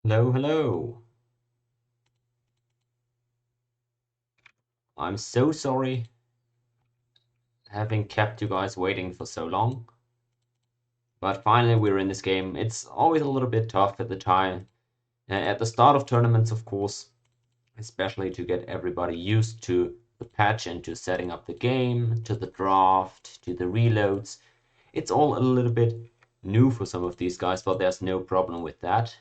Hello, hello. I'm so sorry having kept you guys waiting for so long. But finally we're in this game. It's always a little bit tough at the time. At the start of tournaments, of course, especially to get everybody used to the patch and to setting up the game, to the draft, to the reloads. It's all a little bit new for some of these guys, but there's no problem with that.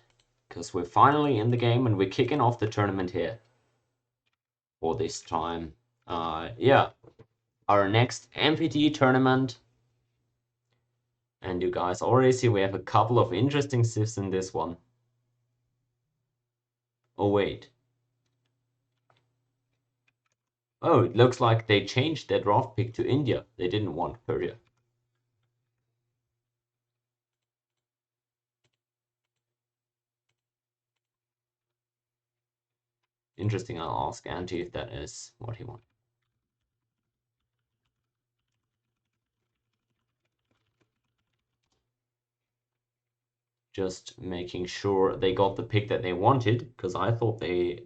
Because we're finally in the game and we're kicking off the tournament here for this time. Yeah, our next MPT tournament. And you guys already see we have a couple of interesting civs in this one. Oh, wait. Oh, it looks like they changed their draft pick to India. They didn't want Persia. Interesting. I'll ask Antti if that is what he wants. Just making sure they got the pick that they wanted, because I thought they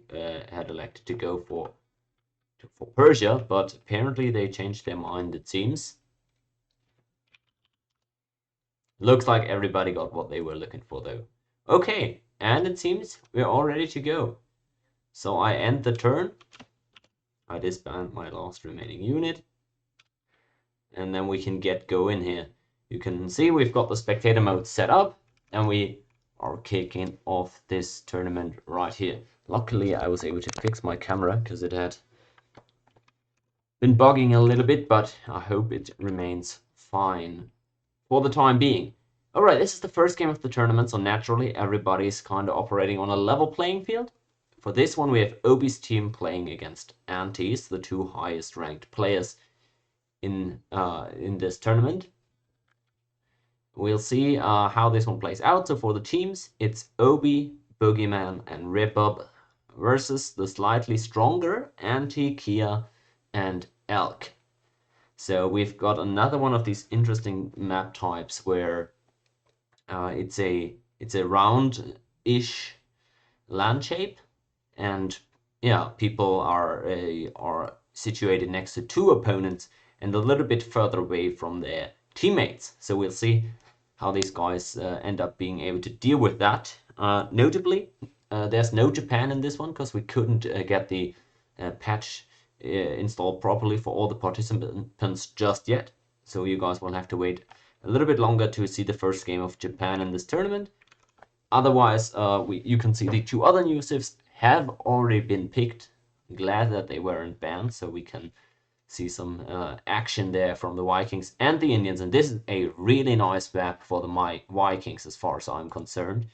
had elected to go for Persia, but apparently they changed their mind, it seems. Looks like everybody got what they were looking for, though. Okay, and it seems we're all ready to go. So I end the turn. I disband my last remaining unit. And then we can get going here. You can see we've got the spectator mode set up, and we are kicking off this tournament right here. Luckily, I was able to fix my camera because it had been bugging a little bit, but I hope it remains fine for the time being. Alright, this is the first game of the tournament, so naturally everybody's kind of operating on a level playing field. For this one, we have Obi's team playing against Anti's, the two highest ranked players in this tournament. We'll see how this one plays out. So for the teams, it's Obi, Boogeyman, and Ripub versus the slightly stronger Anti, Kia, and Elk. So we've got another one of these interesting map types where it's a round-ish land shape, and yeah, people are situated next to two opponents and a little bit further away from their teammates. So we'll see how these guys end up being able to deal with that. Notably, there's no Japan in this one because we couldn't get the patch installed properly for all the participants just yet. So you guys will have to wait a little bit longer to see the first game of Japan in this tournament. Otherwise, you can see the two other new civs have already been picked. Glad that they weren't banned, so we can see some action there from the Vikings and the Indians. And this is a really nice map for the Vikings as far as I'm concerned.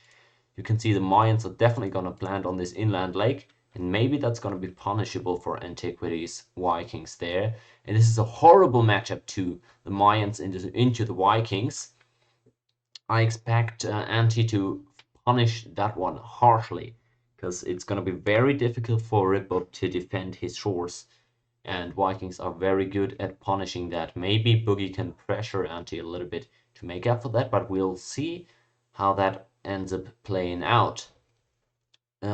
You can see the Mayans are definitely going to plant on this inland lake, and maybe that's going to be punishable for Antiquities Vikings there. And this is a horrible matchup to the Mayans into the Vikings. I expect Anti to punish that one harshly, because it's going to be very difficult for Ripple to defend his shores, and Vikings are very good at punishing that. Maybe Boogie can pressure Anti a little bit to make up for that, but we'll see how that ends up playing out.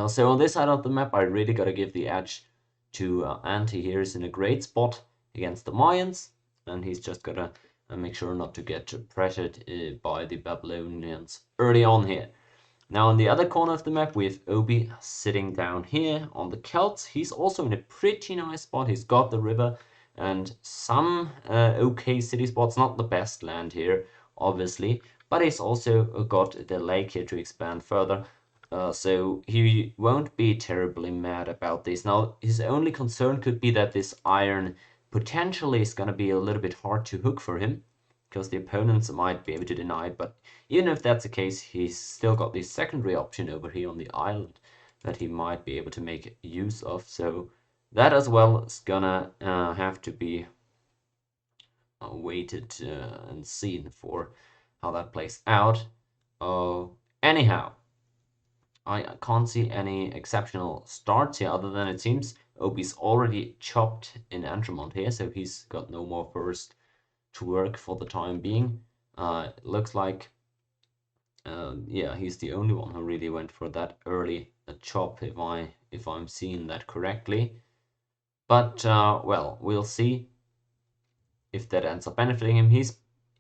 So on this side of the map, I really got to give the edge to Anti here. He's in a great spot against the Mayans, and he's just got to make sure not to get pressured by the Babylonians early on here. Now on the other corner of the map, we have Obi sitting down here on the Celts. He's also in a pretty nice spot. He's got the river and some okay city spots. Not the best land here, obviously, but he's also got the lake here to expand further. So he won't be terribly mad about this. Now, his only concern could be that this iron potentially is going to be a little bit hard to hook for him, because the opponents might be able to deny it. But even if that's the case, he's still got this secondary option over here on the island that he might be able to make use of. So that as well is gonna have to be waited and seen for how that plays out. Anyhow, I can't see any exceptional starts here, other than it seems Obi's already chopped in Entremont here, so he's got no more burst to work for the time being. It looks like Yeah, he's the only one who really went for that early chop, if I'm seeing that correctly. But well, we'll see if that ends up benefiting him.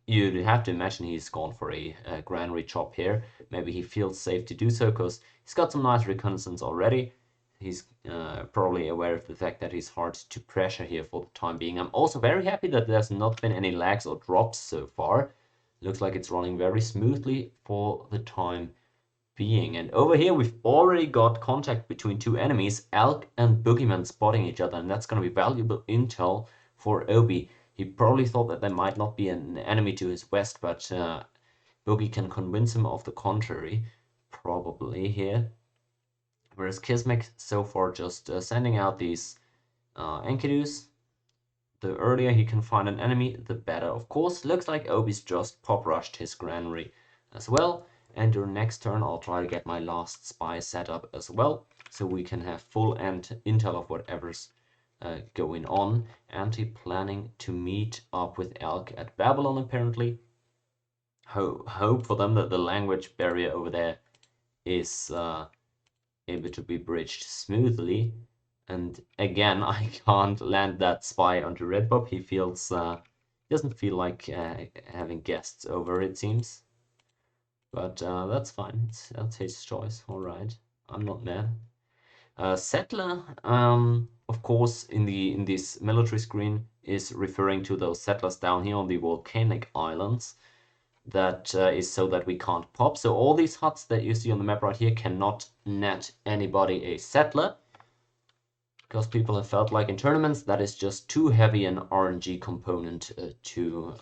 You'd have to imagine he's gone for a granary chop here. Maybe he feels safe to do so because he's got some nice reconnaissance already. He's probably aware of the fact that he's hard to pressure here for the time being. I'm also very happy that there's not been any lags or drops so far. Looks like it's running very smoothly for the time being. And over here, we've already got contact between two enemies, Elk and Boogeyman spotting each other, and that's going to be valuable intel for Obi. He probably thought that there might not be an enemy to his west, but Boogie can convince him of the contrary, probably here. Whereas Kismek so far just sending out these Enkidus. The earlier he can find an enemy, the better. Of course, looks like Obi's just pop rushed his granary as well. And your next turn, I'll try to get my last spy set up as well, so we can have full intel of whatever's going on. Anti planning to meet up with Elk at Babylon, apparently. Hope for them that the language barrier over there is able to be bridged smoothly. And again, I can't land that spy onto Redbob. He doesn't feel like having guests over, it seems. But that's fine. That's his choice. All right, I'm not mad. Settler, of course, in this military screen is referring to those settlers down here on the volcanic islands. That is so that we can't pop. So all these huts that you see on the map right here cannot net anybody a settler, because people have felt like in tournaments that is just too heavy an RNG component to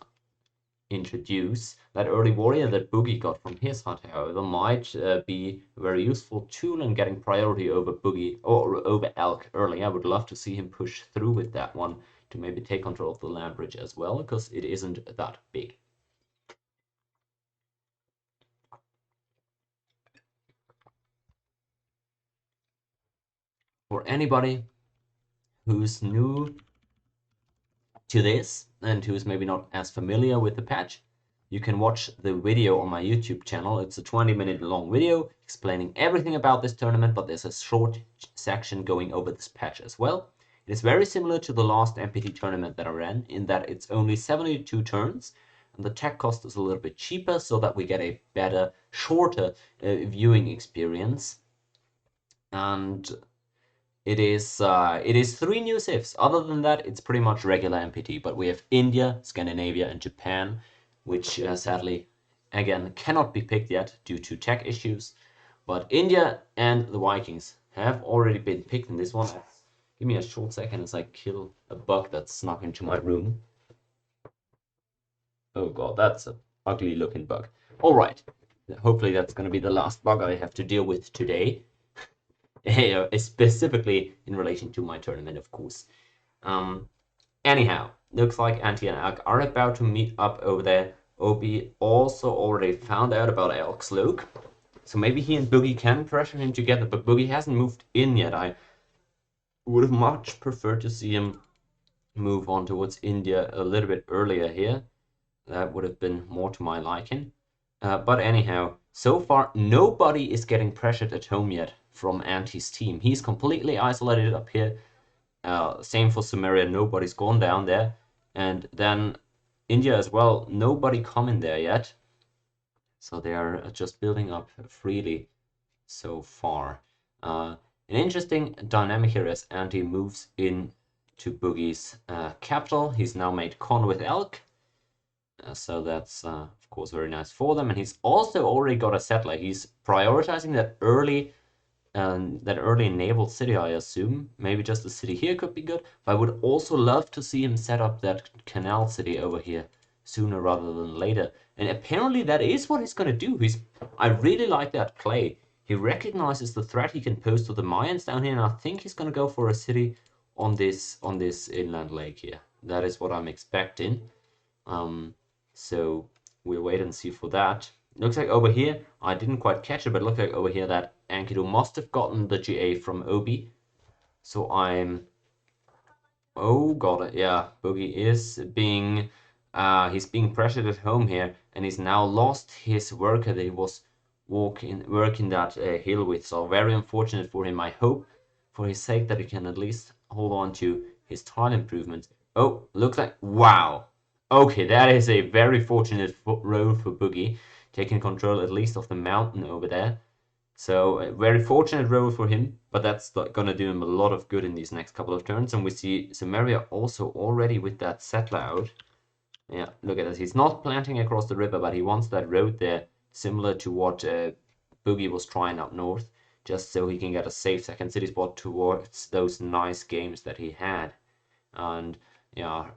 introduce. That early warrior that Boogie got from his hut, however, might be a very useful tool in getting priority over Boogie or over Elk early. I would love to see him push through with that one to maybe take control of the land bridge as well, because it isn't that big. For anybody who's new to this and who's maybe not as familiar with the patch, you can watch the video on my YouTube channel. It's a 20-minute long video explaining everything about this tournament, but there's a short section going over this patch as well. It is very similar to the last MPT tournament that I ran in that it's only 72 turns, and the tech cost is a little bit cheaper so that we get a better, shorter viewing experience. And it is 3 new civs. Other than that, it's pretty much regular MPT. But we have India, Scandinavia, and Japan, which sadly, again, cannot be picked yet due to tech issues. But India and the Vikings have already been picked in this one. Give me a short second as I kill a bug that snuck into my room. Oh god, that's an ugly looking bug. Alright, hopefully that's going to be the last bug I have to deal with today. Specifically in relation to my tournament, of course. Anyhow, looks like Anti and Elk are about to meet up over there. Obi also already found out about Elk's look, so maybe he and Boogie can pressure him together, but Boogie hasn't moved in yet. I would have much preferred to see him move on towards India a little bit earlier here. That would have been more to my liking. But anyhow, so far nobody is getting pressured at home yet from Anti's team. He's completely isolated up here. Same for Sumeria, nobody's gone down there. And then India as well, nobody coming there yet. So they are just building up freely so far. An interesting dynamic here as Anti moves in to Boogie's capital. He's now made con with Elk. So that's, of course, very nice for them. And he's also already got a settler. He's prioritizing that early naval city, I assume. Maybe just the city here could be good. But I would also love to see him set up that canal city over here sooner rather than later. And apparently that is what he's going to do. I really like that play. He recognizes the threat he can pose to the Mayans down here, and I think he's going to go for a city on this inland lake here. That is what I'm expecting. So we'll wait and see for that. Looks like over here, I didn't quite catch it, but it looks like over here that Enkidu must have gotten the GA from Obi. So oh, got it. Yeah, Boogie is he's being pressured at home here, and he's now lost his worker that he was work in that hill with. So very unfortunate for him. I hope for his sake that he can at least hold on to his tile improvements. Oh, looks like, wow. Okay, that is a very fortunate road for Boogie, taking control at least of the mountain over there. So a very fortunate road for him, but that's gonna do him a lot of good in these next couple of turns. And we see Cimmeria also already with that settler out. Yeah, look at this. He's not planting across the river, but he wants that road there, similar to what Boogie was trying up north, just so he can get a safe second city spot towards those nice games that he had. And yeah,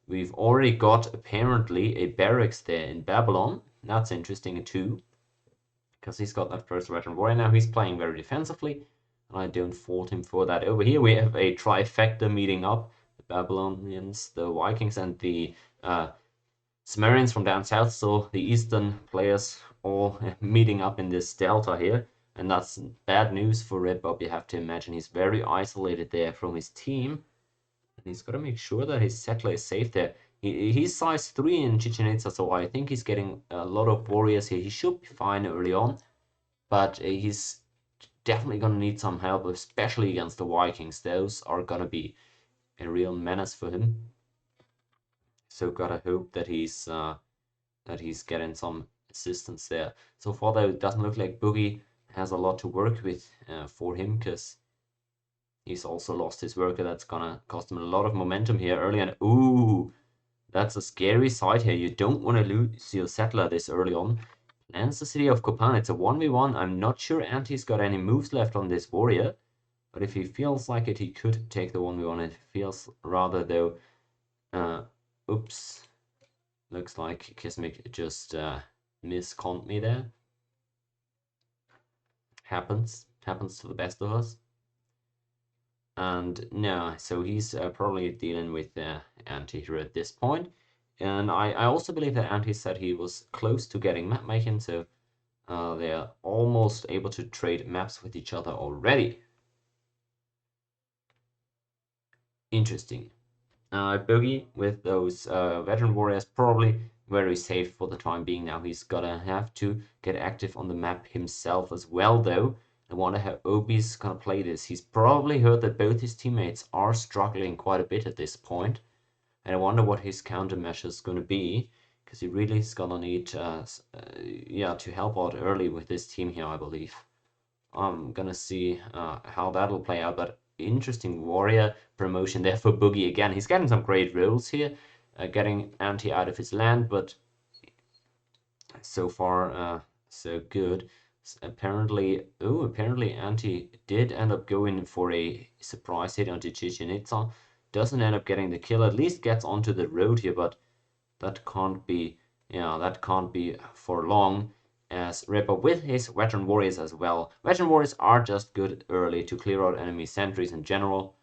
we've already got apparently a barracks there in Babylon. That's interesting too, because he's got that first veteran warrior now. He's playing very defensively, and I don't fault him for that. Over here we have a trifecta meeting up: the Babylonians, the Vikings, and the Cimmerians from down south. So the eastern players all meeting up in this delta here, and that's bad news for Red Bob. You have to imagine he's very isolated there from his team. He's got to make sure that his settler is safe there. He's size 3 in Chichen Itza, so I think he's getting a lot of warriors here. He should be fine early on, but he's definitely going to need some help, especially against the Vikings. Those are going to be a real menace for him. So gotta hope that he's getting some assistance there. So far, though, it doesn't look like Boogie has a lot to work with for him, because he's also lost his worker. That's gonna cost him a lot of momentum here early on. Ooh, that's a scary sight here. You don't want to lose your settler this early on. Lands the city of Copan. It's a 1v1. I'm not sure Anti's got any moves left on this warrior, but if he feels like it, he could take the 1v1. It feels rather, though, oops. Looks like Kismic just misconned me there. Happens to the best of us. And no, so he's probably dealing with Anti here at this point. And I also believe that Anti said he was close to getting map making, so they're almost able to trade maps with each other already. Interesting. Boogie with those veteran warriors probably very safe for the time being now. He's gonna have to get active on the map himself as well, though. I wonder how Obi's gonna play this. He's probably heard that both his teammates are struggling quite a bit at this point, and I wonder what his countermeasure is gonna be, because he really is gonna need yeah, to help out early with this team here, I believe. I'm gonna see how that'll play out, but interesting warrior promotion there for Boogie again. He's getting some great rolls here, getting Anti out of his land, but so far so good. Apparently Anti did end up going for a surprise hit onto Chichen Itza. Doesn't end up getting the kill, at least gets onto the road here, but that can't be, that can't be for long, as Ripper with his veteran warriors as well. Veteran warriors are just good early to clear out enemy sentries in general,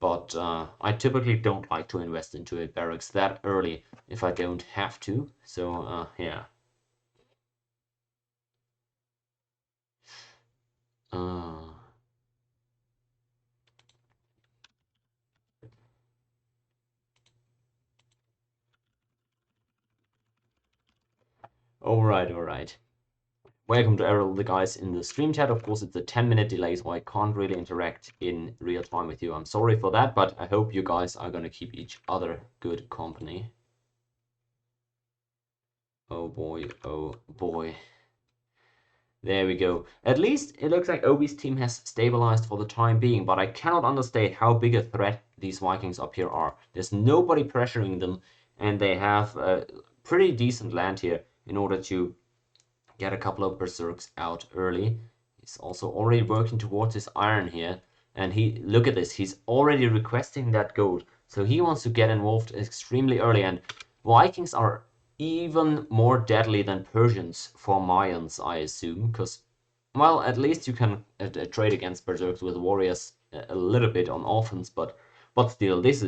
but I typically don't like to invest into a barracks that early if I don't have to. So yeah. All right. Welcome to all the guys in the stream chat. Of course, it's a 10-minute delay, so I can't really interact in real time with you. I'm sorry for that, but I hope you guys are going to keep each other good company. Oh boy, oh boy. There we go. At least it looks like Obi's team has stabilized for the time being, but I cannot understate how big a threat these Vikings up here are. There's nobody pressuring them, and they have a pretty decent land here in order to get a couple of berserks out early. He's also already working towards his iron here, and look at this, he's already requesting that gold, so he wants to get involved extremely early. And Vikings are even more deadly than Persians for Mayans, I assume, because, well, at least you can trade against berserks with warriors a little bit on offense, but still, this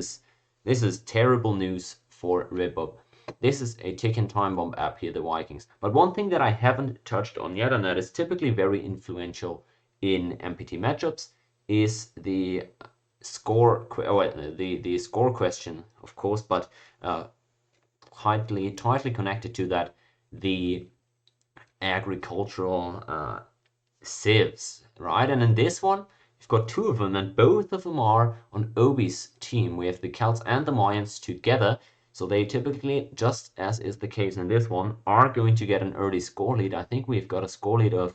is terrible news for Rebub. This is a ticking time bomb app here, the Vikings. But one thing that I haven't touched on yet, and that is typically very influential in MPT matchups, is the score, the score question, of course, but tightly connected to that, the agricultural civs, right? And in this one, we've got two of them, and both of them are on Obi's team. We have the Celts and the Mayans together, so they typically, just as is the case in this one, are going to get an early score lead. I think we've got a score lead of,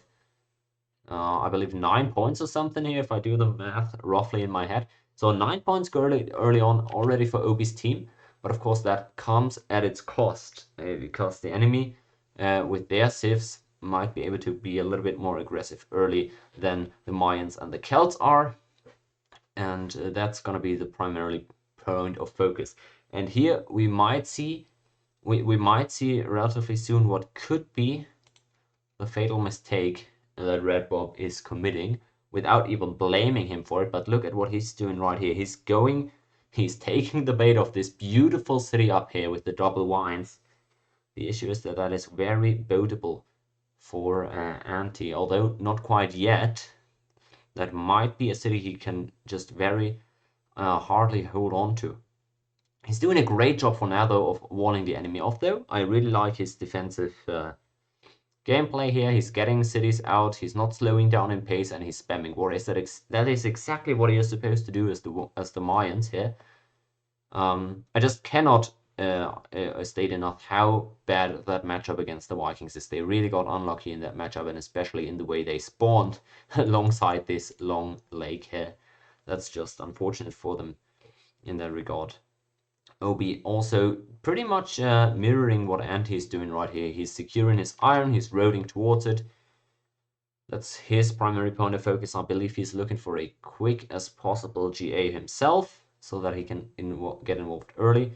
I believe, 9 points or something here, if I do the math roughly in my head. So 9 points early on already for Obi's team, but of course that comes at its cost, because the enemy with their civs might be able to be a little bit more aggressive early than the Mayans and the Celts are, and that's going to be the primarily point of focus. And here we might see relatively soon what could be the fatal mistake that Red Bob is committing, without even blaming him for it. But look at what he's doing right here. He's taking the bait of this beautiful city up here with the double wines. The issue is that is very boatable for Anti, although not quite yet. That might be a city he can just very hardly hold on to. He's doing a great job for now, though, of walling the enemy off, though. I really like his defensive gameplay here. He's getting cities out, he's not slowing down in pace, and he's spamming warriors. That is exactly what you're supposed to do as the Mayans here. I just cannot state enough how bad that matchup against the Vikings is. They really got unlucky in that matchup, and especially in the way they spawned alongside this long lake here. That's just unfortunate for them in that regard. Obi also pretty much mirroring what Anti is doing right here. He's securing his iron, he's roading towards it. That's his primary point of focus. I believe he's looking for a quick as possible GA himself, so that he can get involved early.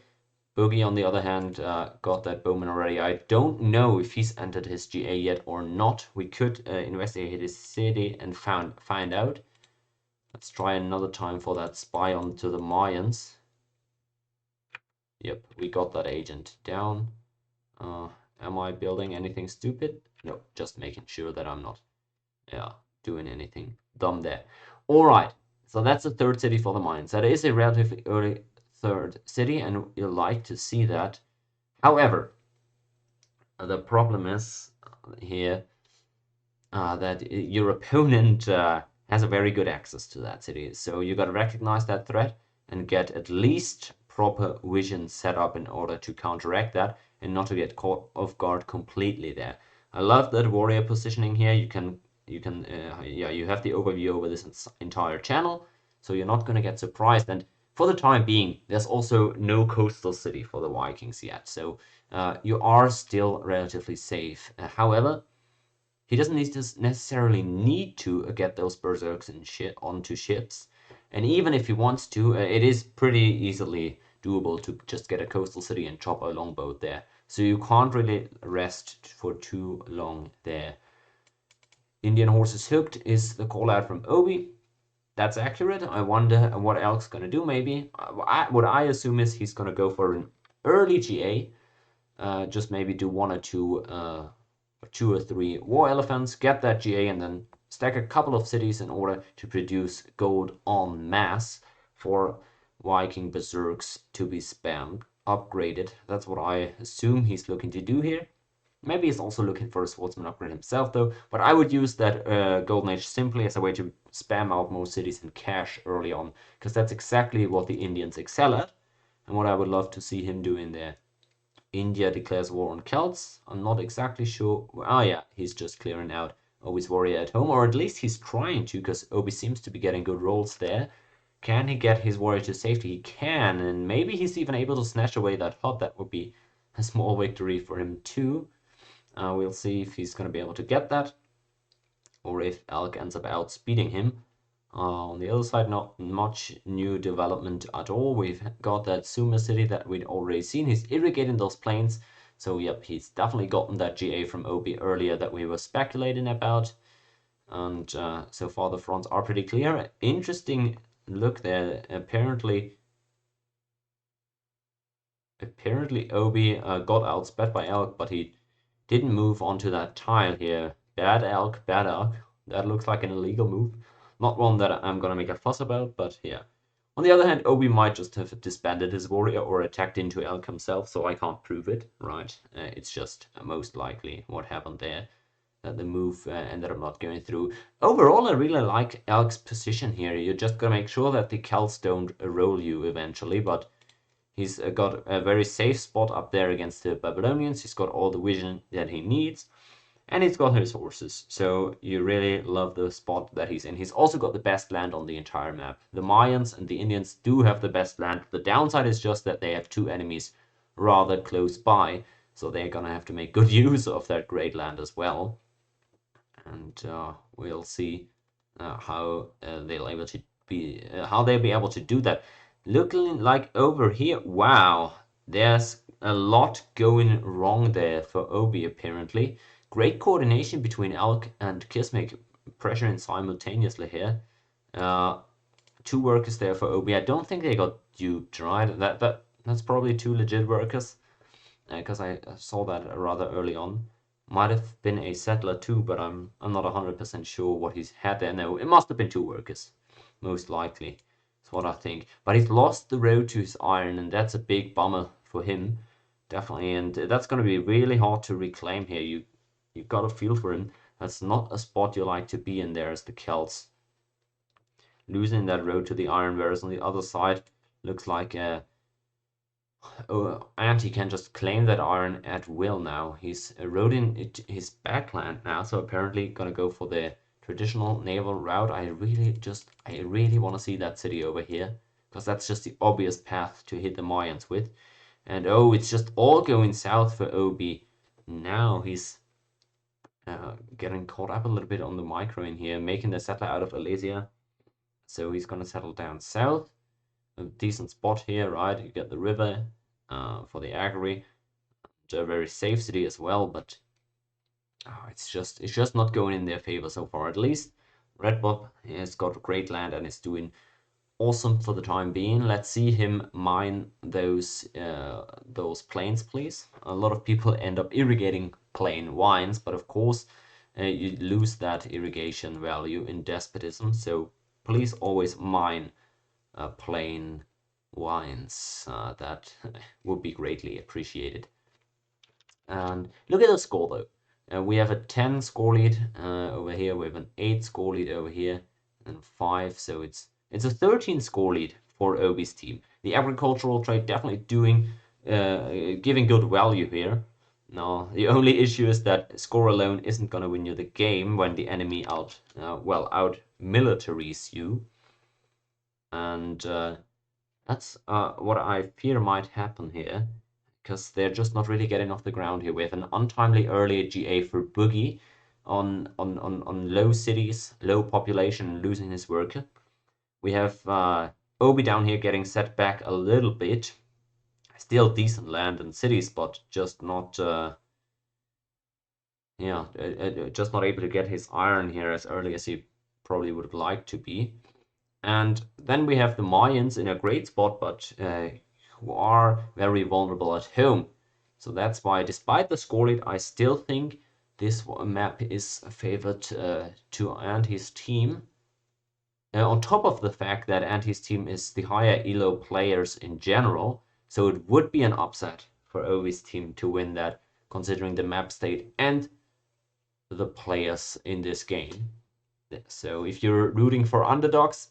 Boogie, on the other hand, got that bowman already. I don't know if he's entered his GA yet or not. We could investigate his city and find out. Let's try another time for that spy onto the Mayans. Yep, we got that agent down. Am I building anything stupid? No, just making sure that I'm not doing anything dumb there. All right, so that's the third city for the Mayans. That is a relatively early third city, and you'll like to see that. However, the problem is here that your opponent has a very good access to that city. So you got to recognize that threat and get at least proper vision set up in order to counteract that and not to get caught off guard completely there. I love that warrior positioning here. You have the overview over this entire channel, so you're not going to get surprised. And for the time being, there's also no coastal city for the Vikings yet, so you are still relatively safe. However, he doesn't necessarily need to get those berserks and onto ships. And even if he wants to, it is pretty easily doable to just get a coastal city and chop a longboat there. So you can't really rest for too long there. Indian horses hooked is the call out from Obi. That's accurate. I wonder what Elk's gonna do. Maybe what I assume is he's gonna go for an early GA. Just maybe do 1 or 2 2 or 3 war elephants, get that GA, and then stack a couple of cities in order to produce gold en masse for Viking berserks to be spammed, upgraded. That's what I assume he's looking to do here. Maybe he's also looking for a swordsman upgrade himself, though. But I would use that Golden Age simply as a way to spam out more cities in cash early on, because that's exactly what the Indians excel at, and what I would love to see him doing there. India declares war on Celts. I'm not exactly sure. Oh yeah, he's just clearing out Obi's warrior at home, or at least he's trying to, because Obi seems to be getting good rolls there. Can he get his warrior to safety? He can, and maybe he's even able to snatch away that hut. That would be a small victory for him too. We'll see if he's going to be able to get that, or if Elk ends up outspeeding him. On the other side, not much new development at all. We've got that Sumer city that we'd already seen. He's irrigating those plains. So yep, he's definitely gotten that GA from Obi earlier that we were speculating about. And so far the fronts are pretty clear. Interesting look there. Apparently Obi got outsped by Elk, but he didn't move onto that tile here. Bad Elk, bad Elk. That looks like an illegal move. Not one that I'm gonna make a fuss about, but yeah. On the other hand, Obi might just have disbanded his warrior or attacked into Elk himself, so I can't prove it, right? It's just most likely what happened there. that the move ended up not going through. Overall, I really like Alc's position here. You just gotta make sure that the Celts don't roll you eventually, but he's got a very safe spot up there against the Babylonians. He's got all the vision that he needs, and he's got his horses. So you really love the spot that he's in. He's also got the best land on the entire map. The Mayans and the Indians do have the best land. The downside is just that they have two enemies rather close by, so they're gonna have to make good use of that great land as well. And we'll see how they'll be able to do that. Looking like over here, wow, there's a lot going wrong there for Obi apparently. Great coordination between Alc and Kismek, pressuring simultaneously here. Two workers there for Obi. I don't think they got duped, right? That's probably two legit workers, because I saw that rather early on. Might have been a settler too, but I'm not 100% sure what he's had there. No, it must have been two workers, most likely. That's what I think. But he's lost the road to his iron, and that's a big bummer for him, definitely. And that's going to be really hard to reclaim here. You've got to feel for him. That's not a spot you like to be in there as the Celts. Losing that road to the iron, whereas on the other side, looks like and he can just claim that iron at will now. He's eroding his backland now, so apparently gonna go for the traditional naval route. I really want to see that city over here, because that's just the obvious path to hit the Mayans with. And oh, it's just all going south for Obi. Now he's getting caught up a little bit on the micro in here, making the settler out of Alesia. So he's gonna settle down south. A decent spot here, right? You get the river for the Agri. A very safe city as well, but it's just not going in their favor so far. At least Red Bob has got great land and is doing awesome for the time being. Let's see him mine those plains, please. A lot of people end up irrigating plain wines, but of course you lose that irrigation value in despotism. So please always mine plain wines. That would be greatly appreciated. And look at the score though. We have a 10 score lead over here. We have an 8 score lead over here, and 5. So it's a 13 score lead for Obi's team. The agricultural trade definitely giving good value here. Now the only issue is that score alone isn't gonna win you the game when the enemy out militaries you. And that's what I fear might happen here, because they're just not really getting off the ground here. We have an untimely early GA for Boogie on low cities, low population, losing his worker. We have Obi down here getting set back a little bit. Still decent land and cities, but just not just not able to get his iron here as early as he probably would have liked to be. And then we have the Mayans in a great spot, but who are very vulnerable at home. So that's why, despite the score lead, I still think this map is favored to and his team. On top of the fact that and his team is the higher elo players in general, so it would be an upset for Obi's team to win that, considering the map state and the players in this game. So if you're rooting for underdogs,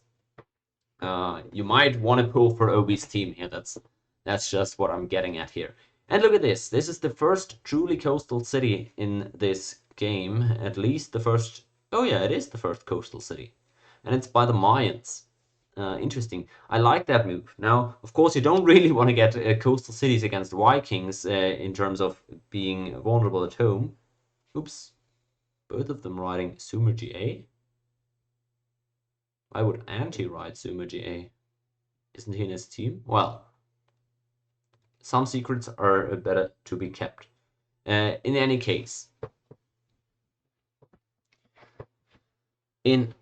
you might want to pull for Obi's team here. That's just what I'm getting at here. And look at this. This is the first truly coastal city in this game. At least the first. Oh yeah, it is the first coastal city, and it's by the Mayans. Interesting. I like that move. Now, of course, you don't really want to get coastal cities against Vikings in terms of being vulnerable at home. Oops. Both of them riding Sumer GA. I would anti-ride Sumer GA. Isn't he in his team? Well, some secrets are better to be kept. In any case. What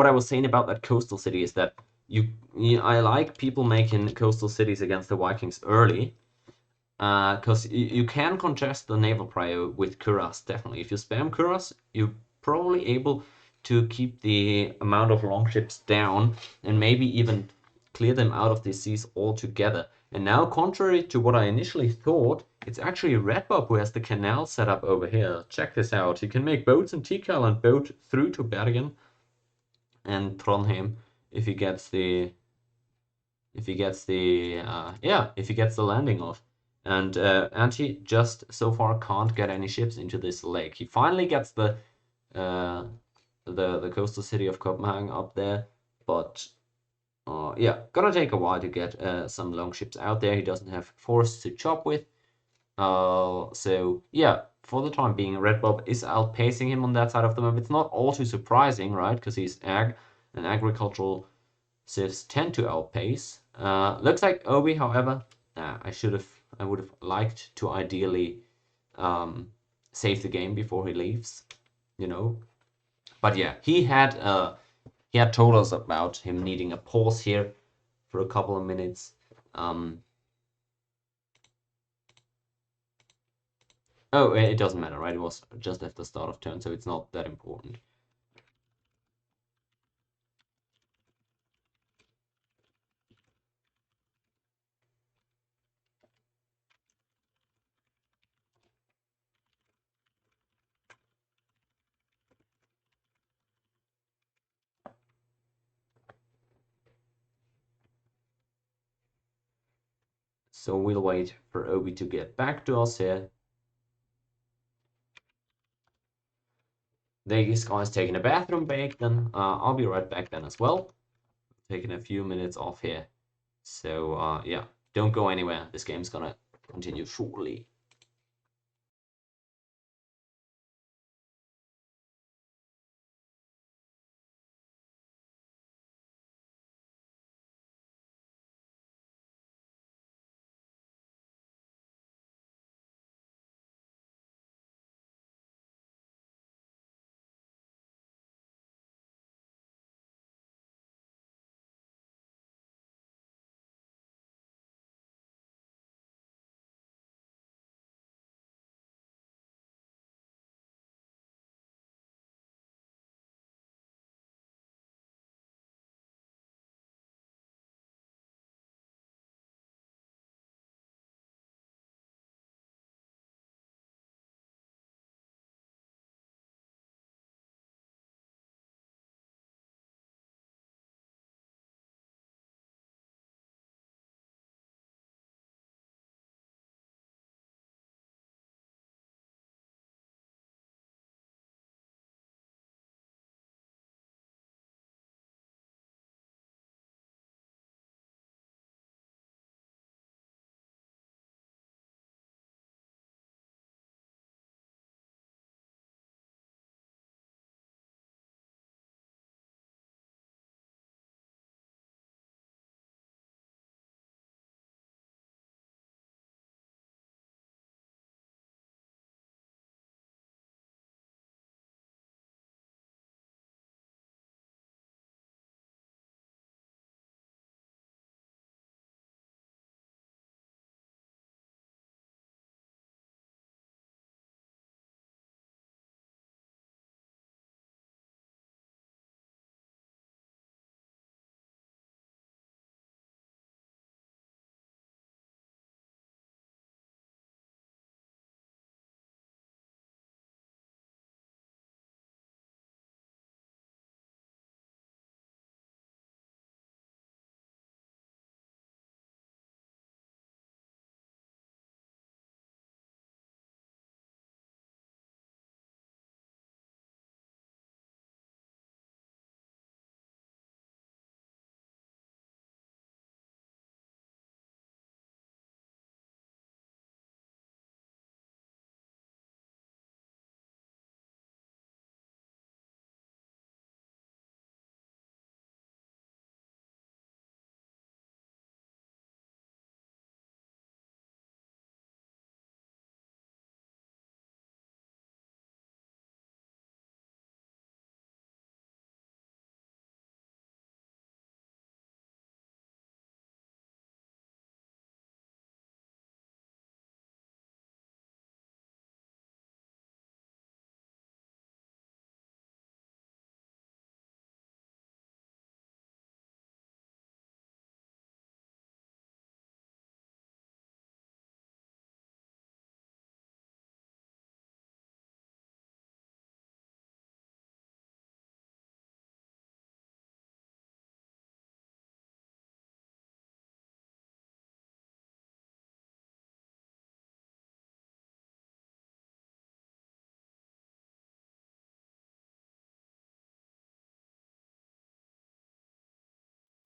I was saying about that coastal city is that I like people making coastal cities against the Vikings early, because you can contest the naval prio with cuirass, definitely. If you spam cuirass, you're probably able to keep the amount of longships down and maybe even clear them out of the seas altogether. And now, contrary to what I initially thought, it's actually Redbob who has the canal set up over here. Check this out. He can make boats in Tikal and boat through to Bergen and Trondheim if he gets the landing off. And Antti just so far can't get any ships into this lake. He finally gets the coastal city of Copenhagen up there, but yeah, gonna take a while to get some longships out there. He doesn't have forests to chop with. So yeah, for the time being, Redbob is outpacing him on that side of the map. It's not all too surprising, right? Because he's ag, and agricultural civs tend to outpace. Looks like Obi, however, I would have liked to ideally save the game before he leaves, you know. But yeah, he had told us about him needing a pause here for a couple of minutes. Oh, it doesn't matter, right? It was just at the start of turn, so it's not that important. So we'll wait for Obi to get back to us here. This guy's taking a bathroom break, then I'll be right back then as well. Taking a few minutes off here. So yeah, don't go anywhere. This game's gonna continue shortly.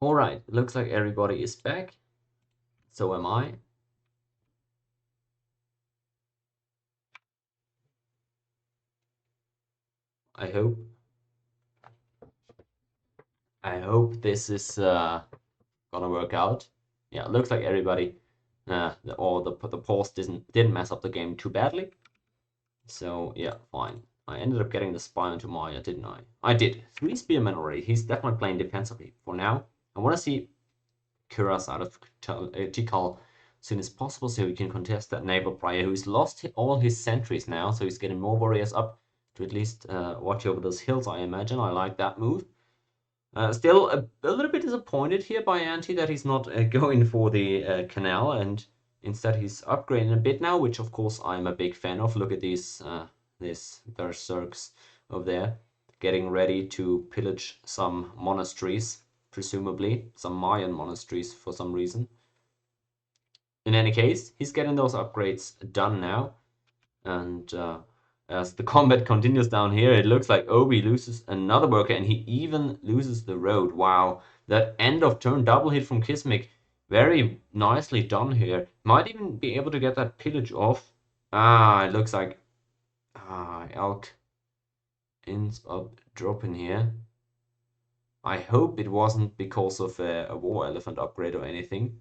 Alright, looks like everybody is back. So am I. I hope. I hope this is gonna work out. Yeah, looks like everybody, the pause didn't mess up the game too badly. So yeah, fine. I ended up getting the spy onto Maya, didn't I? I did. 3 spearmen already. He's definitely playing defensively. For now, I want to see Kuras out of Tikal as soon as possible so he can contest that naval prior who's lost all his sentries now, so he's getting more warriors up to at least watch over those hills, I imagine. I like that move. Still a little bit disappointed here by Anti that he's not going for the canal, and instead he's upgrading a bit now, which of course I'm a big fan of. Look at these berserks over there, getting ready to pillage some monasteries, presumably some Mayan monasteries for some reason. In any case, he's getting those upgrades done now, and as the combat continues down here, it looks like Obi loses another worker, and he even loses the road. Wow, that end of turn double hit from Kismic, very nicely done here. Might even be able to get that pillage off. Ah, it looks like Elk ends up dropping here. I hope it wasn't because of a War Elephant upgrade or anything,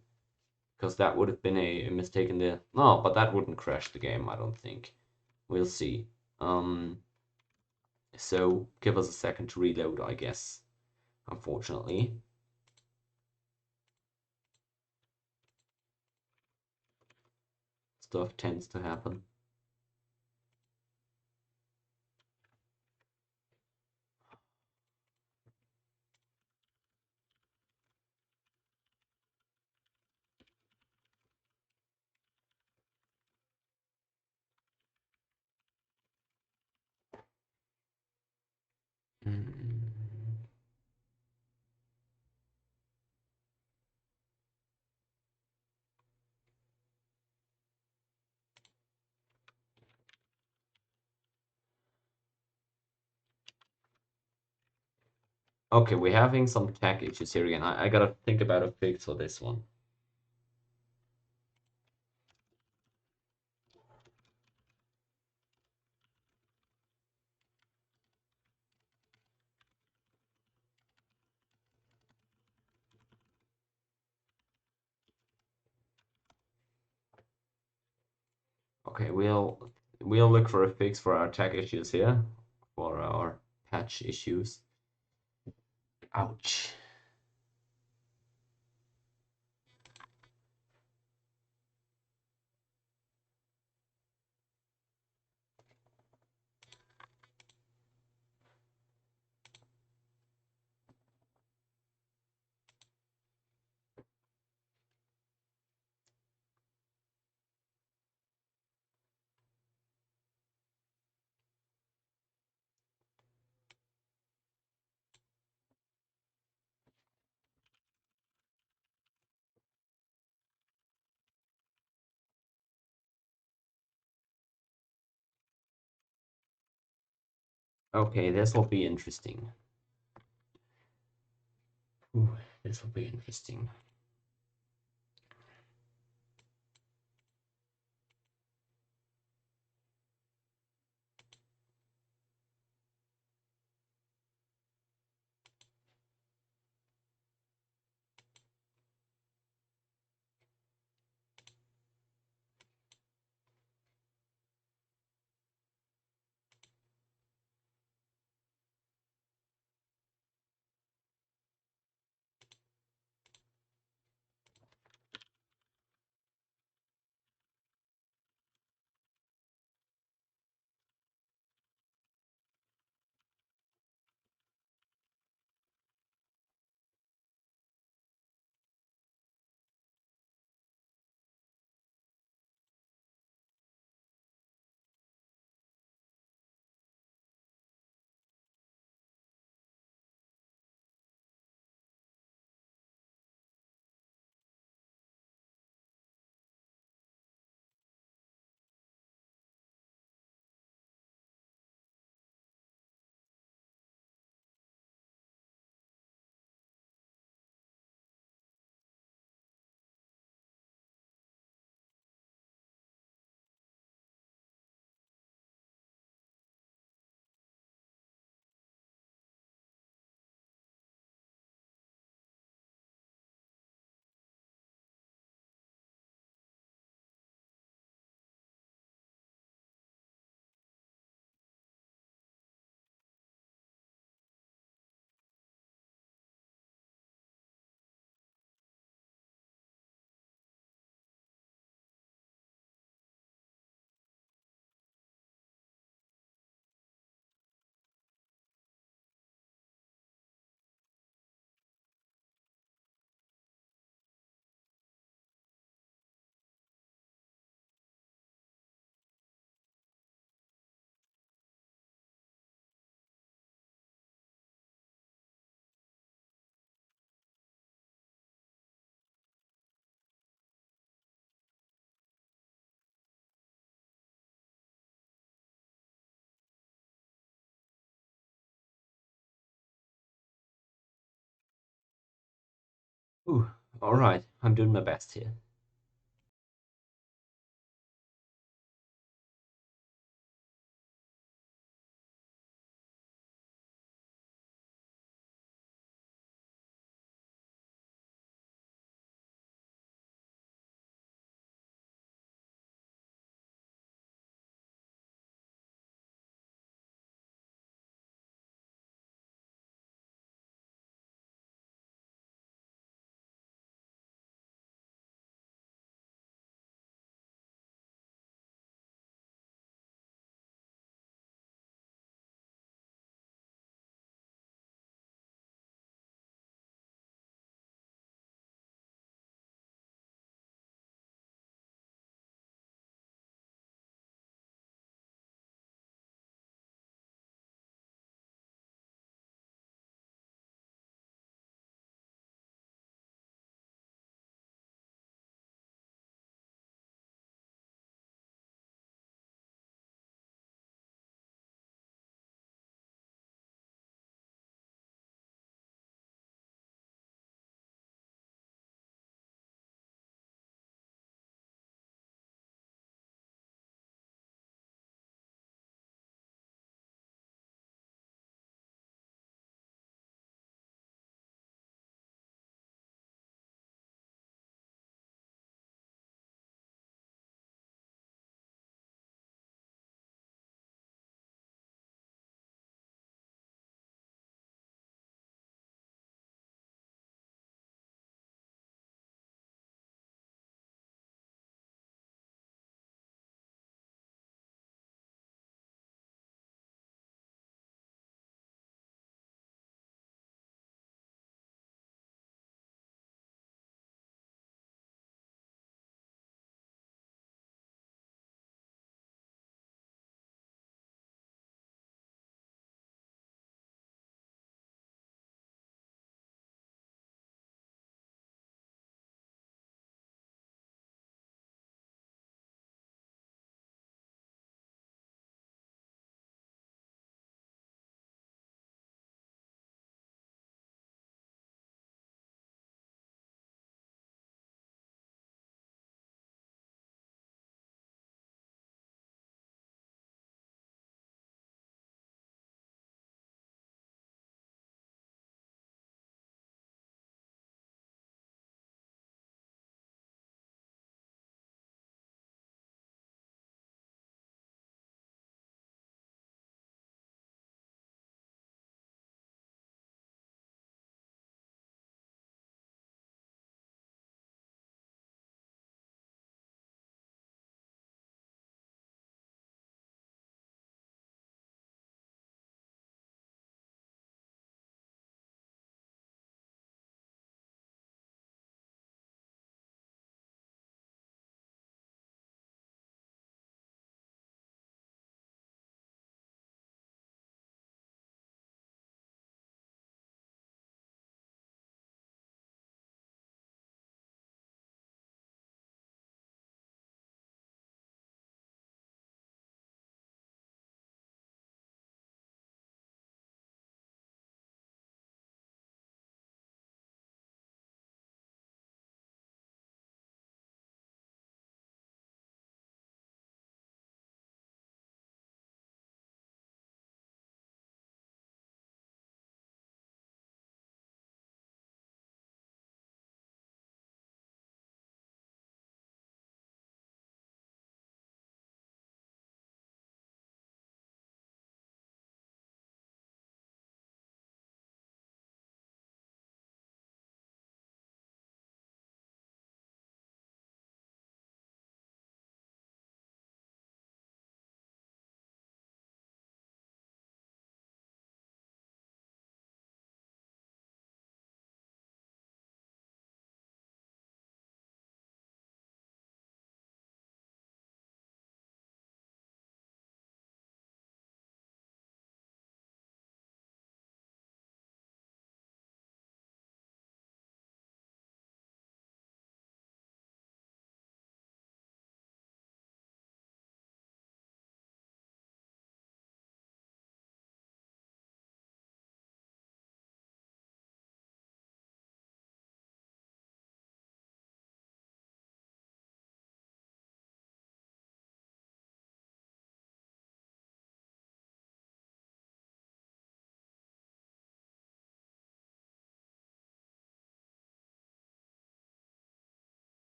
because that would have been a mistake in the... No, but that wouldn't crash the game, I don't think. We'll see. So give us a second to reload, I guess, unfortunately. Stuff tends to happen. Mm. Okay, we're having some tech issues here again. I gotta think about a fix for this one. Okay, we'll look for a fix for our tech issues here, for our patch issues. Ouch. Okay, this will be interesting. Ooh, this will be interesting. Ooh, all right, I'm doing my best here.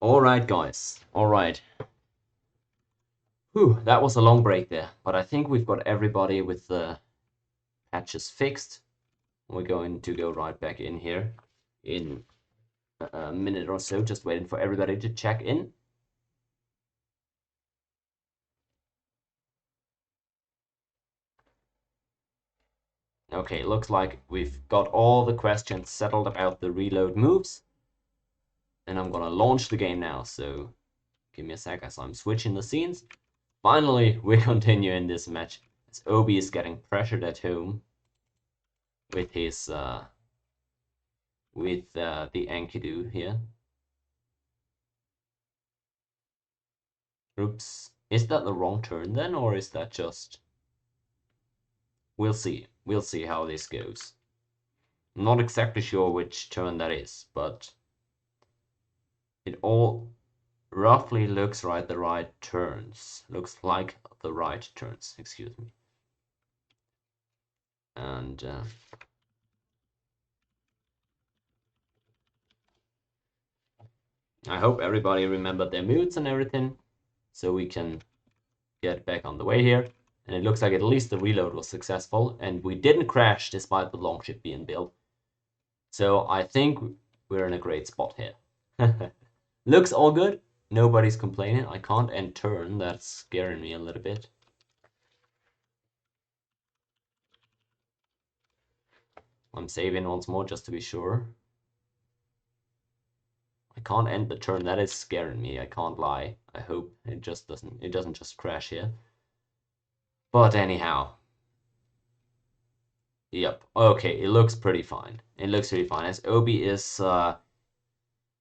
Alright, guys. Alright. Whew, that was a long break there, but I think we've got everybody with the patches fixed. We're going to go right back in here in a minute or so, just waiting for everybody to check in. Okay, looks like we've got all the questions settled about the reload moves. And I'm gonna launch the game now, so give me a sec as I'm switching the scenes. Finally, we continue in this match as Obi is getting pressured at home with his the Enkidu here. Oops, is that the wrong turn then, or is that just... We'll see how this goes. I'm not exactly sure which turn that is, but it all roughly looks right, the right turns. Looks like the right turns, excuse me. And I hope everybody remembered their moods and everything, so we can get back on the way here. And it looks like at least the reload was successful, and we didn't crash despite the longship being built. So I think we're in a great spot here. Looks all good. Nobody's complaining. I can't end turn. That's scaring me a little bit. I'm saving once more just to be sure. I can't end the turn. That is scaring me. I can't lie. I hope it doesn't just crash here. But anyhow. Yep. Okay, it looks pretty fine. It looks pretty fine. As Obi is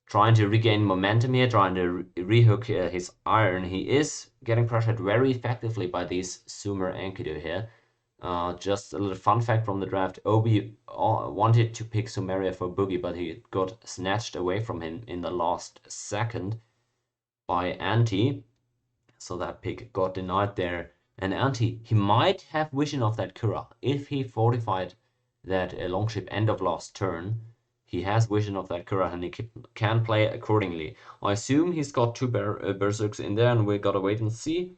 trying to regain momentum here, trying to rehook his iron. He is getting pressured very effectively by these Sumer Enkidu here. Just a little fun fact from the draft, Obi wanted to pick Sumeria for Boogie, but he got snatched away from him in the last second by Anti. So that pick got denied there. And Anti, he might have vision of that Kura if he fortified that longship end of last turn. He has vision of that Kura and he can play accordingly. I assume he's got two Berserks in there, and we gotta wait and see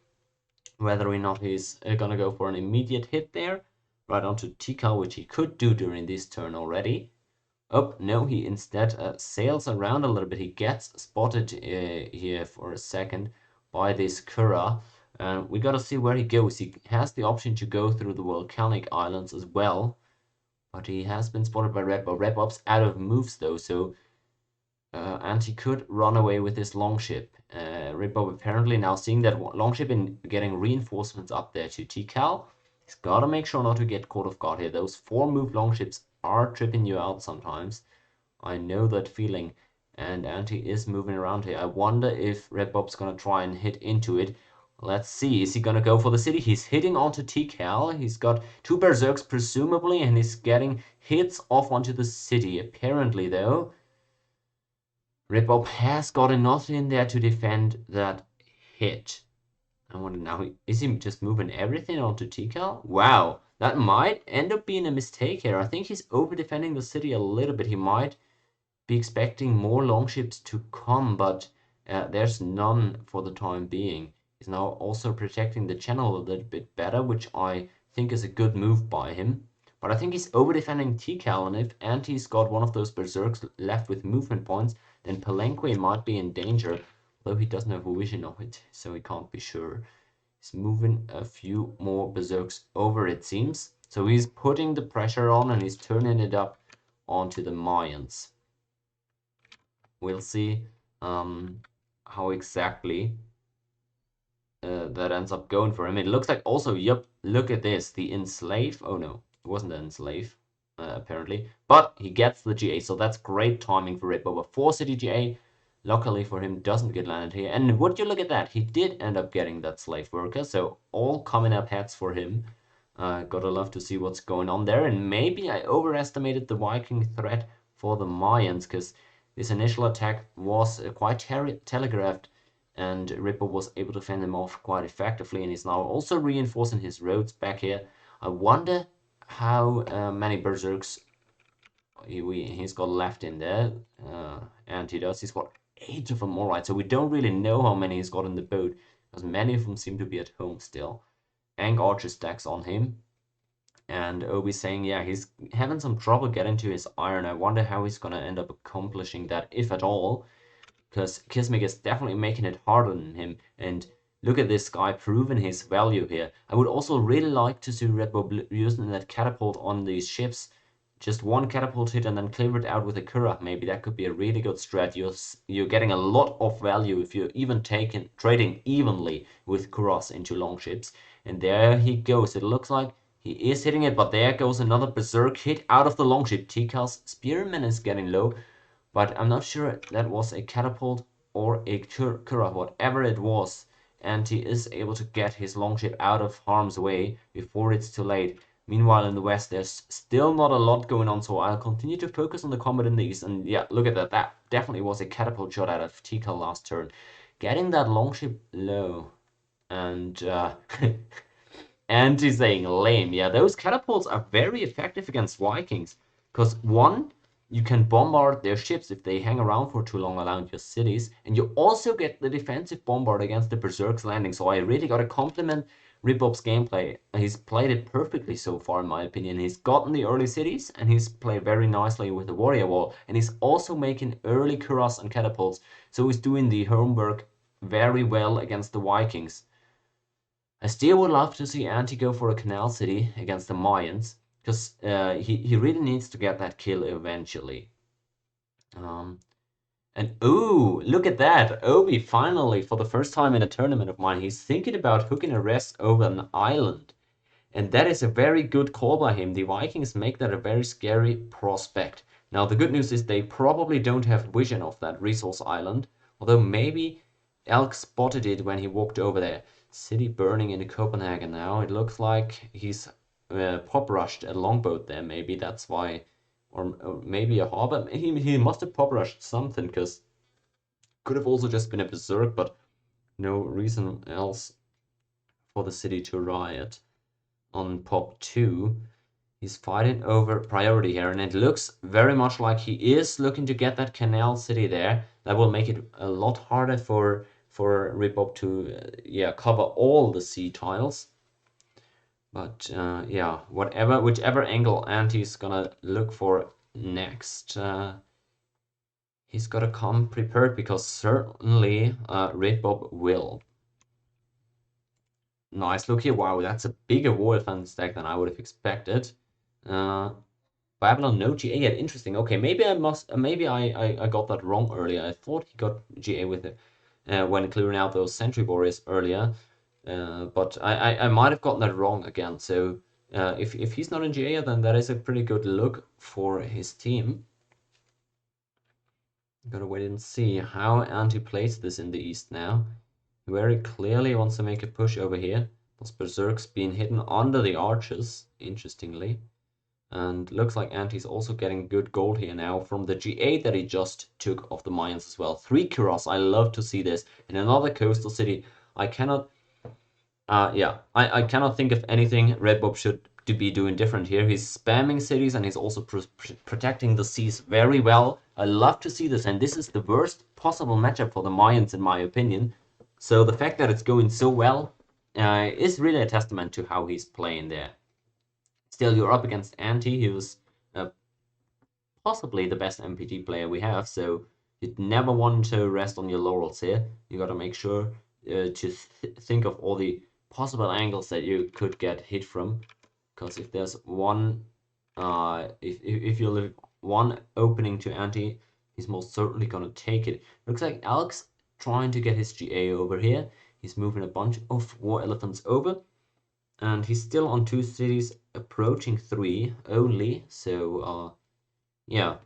whether or not he's gonna go for an immediate hit there, right onto Tikal, which he could do during this turn already. Oh, no, he instead sails around a little bit. He gets spotted here for a second by this Kura. And we gotta see where he goes. He has the option to go through the volcanic islands as well. But he has been spotted by Redbob. Redbob's out of moves though, so and he could run away with this longship. Redbob apparently now seeing that longship and getting reinforcements up there to Tikal. He's gotta make sure not to get caught off guard here. Those 4-move longships are tripping you out sometimes. I know that feeling. And Anti is moving around here. I wonder if Redbob's gonna try and hit into it. Let's see, is he gonna go for the city? He's hitting onto Tikal. He's got 2 Berserks presumably, and he's getting hits off onto the city. Apparently though, Redbob has got enough in there to defend that hit. I wonder now, is he just moving everything onto Tikal? Wow, that might end up being a mistake here. I think he's over-defending the city a little bit. He might be expecting more longships to come, but there's none for the time being. He's now also protecting the channel a little bit better, which I think is a good move by him. But I think he's over-defending Tikal, and if Anti's got one of those Berserks left with movement points, then Palenque might be in danger, though he doesn't have a vision of it, so he can't be sure. He's moving a few more Berserks over, it seems. So he's putting the pressure on, and he's turning it up onto the Mayans. We'll see how exactly that ends up going for him. It looks like also, yep, look at this. The Enslave. Oh no, it wasn't the Enslave, apparently. But he gets the GA, so that's great timing for Redbob. A 4-city GA, luckily for him, doesn't get landed here. And would you look at that? He did end up getting that slave worker, so all coming up heads for him. Gotta love to see what's going on there. And maybe I overestimated the Viking threat for the Mayans, because this initial attack was quite telegraphed, and Redbob was able to fend him off quite effectively, and he's now also reinforcing his roads back here. I wonder how many Berserks he's got left in there. And he's got 8 of them, alright. So we don't really know how many he's got in the boat, because many of them seem to be at home still. Ang Archer stacks on him. And Obi's saying, yeah, he's having some trouble getting to his iron. I wonder how he's gonna end up accomplishing that, if at all. Because Kismic is definitely making it harder on him. And look at this guy proving his value here. I would also really like to see Red Bull using that catapult on these ships. Just one catapult hit and then clear it out with a Kura. Maybe that could be a really good strat. You're getting a lot of value if you're even trading evenly with Kuras into long ships. And there he goes. It looks like he is hitting it, but there goes another Berserk hit out of the longship. Tikal's Spearman is getting low, but I'm not sure that was a catapult or a Kura, whatever it was. And he is able to get his longship out of harm's way before it's too late. Meanwhile, in the west, there's still not a lot going on, so I'll continue to focus on the combat in the east. And yeah, look at that. That definitely was a catapult shot out of Tikal last turn. Getting that longship low. And and he's saying lame. Yeah, those catapults are very effective against Vikings. Because one, you can bombard their ships if they hang around for too long around your cities. And you also get the defensive bombard against the Berserk's landing. So I really got to compliment Ripop's gameplay. He's played it perfectly so far, in my opinion. He's gotten the early cities, and he's played very nicely with the Warrior Wall. And he's also making early Kuras and catapults. So he's doing the homework very well against the Vikings. I still would love to see Anti go for a Canal City against the Mayans, because he really needs to get that kill eventually. And ooh, look at that! Obi finally, for the first time in a tournament of mine, he's thinking about hooking a rest over an island. And that is a very good call by him. The Vikings make that a very scary prospect. Now, the good news is they probably don't have vision of that resource island, although maybe Elk spotted it when he walked over there. City burning in Copenhagen now. It looks like he's pop rushed a longboat there. Maybe that's why, or maybe a harbor. He must have pop rushed something, because could have also just been a berserk, but no reason else for the city to riot. On pop 2, he's fighting over priority here, and it looks very much like he is looking to get that canal city there. That will make it a lot harder for Ripop to cover all the sea tiles. But yeah, whichever angle Anti's gonna look for next, he's gotta come prepared, because certainly Ripop will. Nice look here. Wow, that's a bigger War Elephant stack than I would have expected. Babylon no GA yet. Interesting. Okay, maybe I got that wrong earlier. I thought he got GA with it when clearing out those Sentry Warriors earlier. But I might have gotten that wrong again. So if he's not in GA, then that is a pretty good look for his team. Gotta wait and see how Anti plays this in the East now. He very clearly wants to make a push over here. Those Berserks being hidden under the arches, interestingly. And looks like Anti's also getting good gold here now from the GA that he just took of the Mayans as well. 3 Kuros, I love to see this. In another coastal city, I cannot... I cannot think of anything Red Bob should to be doing different here. He's spamming cities, and he's also protecting the seas very well. I love to see this, and this is the worst possible matchup for the Mayans, in my opinion. So the fact that it's going so well is really a testament to how he's playing there. Still, you're up against Anti, who's possibly the best MPG player we have, so you'd never want to rest on your laurels here. You gotta make sure to think of all the possible angles that you could get hit from, because if there's one, if you leave one opening to Anti, he's most certainly gonna take it. Looks like Alex trying to get his GA over here. He's moving a bunch of War Elephants over, and he's still on 2 cities, approaching 3 only, so yeah,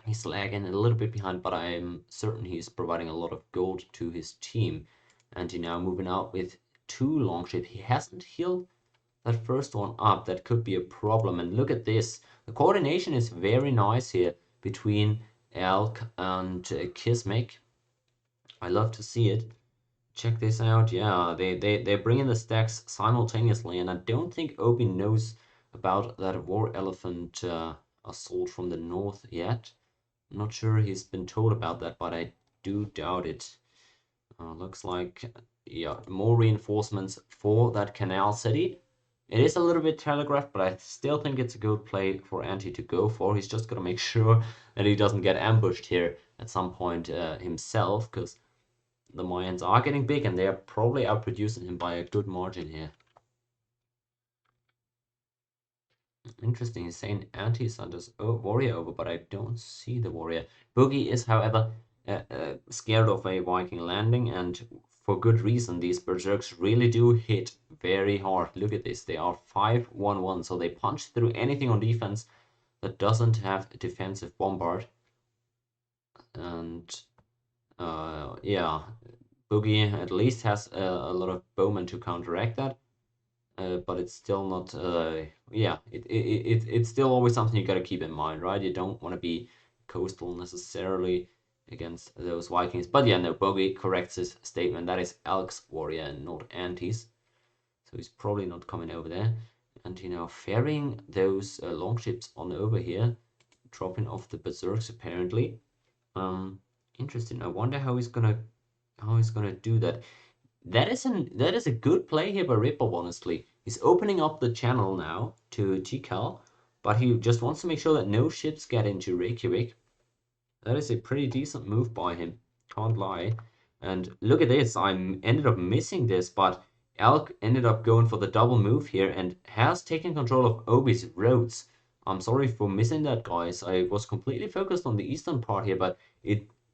he's lagging a little bit behind, but I'm certain he's providing a lot of gold to his team. And he now moving out with 2 longships. He hasn't healed that first one up. That could be a problem. And look at this. The coordination is very nice here between Elk and Kismic. I love to see it. Check this out. Yeah, they're bringing the stacks simultaneously, and I don't think Obi knows about that War Elephant assault from the north yet. I'm not sure he's been told about that, but I do doubt it. Looks like, yeah, more reinforcements for that canal city. It is a little bit telegraphed, but I still think it's a good play for Anti to go for. He's just gonna make sure that he doesn't get ambushed here at some point himself, because the Mayans are getting big and they are probably outproducing him by a good margin here. Interesting, he's saying anti-Sanders warrior over, but I don't see the warrior. Boogie is, however, scared of a Viking landing, and for good reason. These berserks really do hit very hard. Look at this, they are 5-1-1, so they punch through anything on defense that doesn't have defensive bombard. And yeah, Boogie at least has a lot of bowmen to counteract that. But it's still not, yeah, it's still always something you gotta keep in mind, right? You don't want to be coastal necessarily against those Vikings. But yeah, no, Bogey corrects his statement. That is Elk's warrior and not Anti's. So he's probably not coming over there. And, you know, ferrying those longships on over here, dropping off the berserks apparently. Interesting. I wonder how he's gonna do that. That is a good play here by Ripple, honestly. He's opening up the channel now to Tikal, but he just wants to make sure that no ships get into Reykjavik. That is a pretty decent move by him, can't lie. And look at this, I ended up missing this, but Elk ended up going for the double move here and has taken control of Obi's roads. I'm sorry for missing that, guys. I was completely focused on the eastern part here, but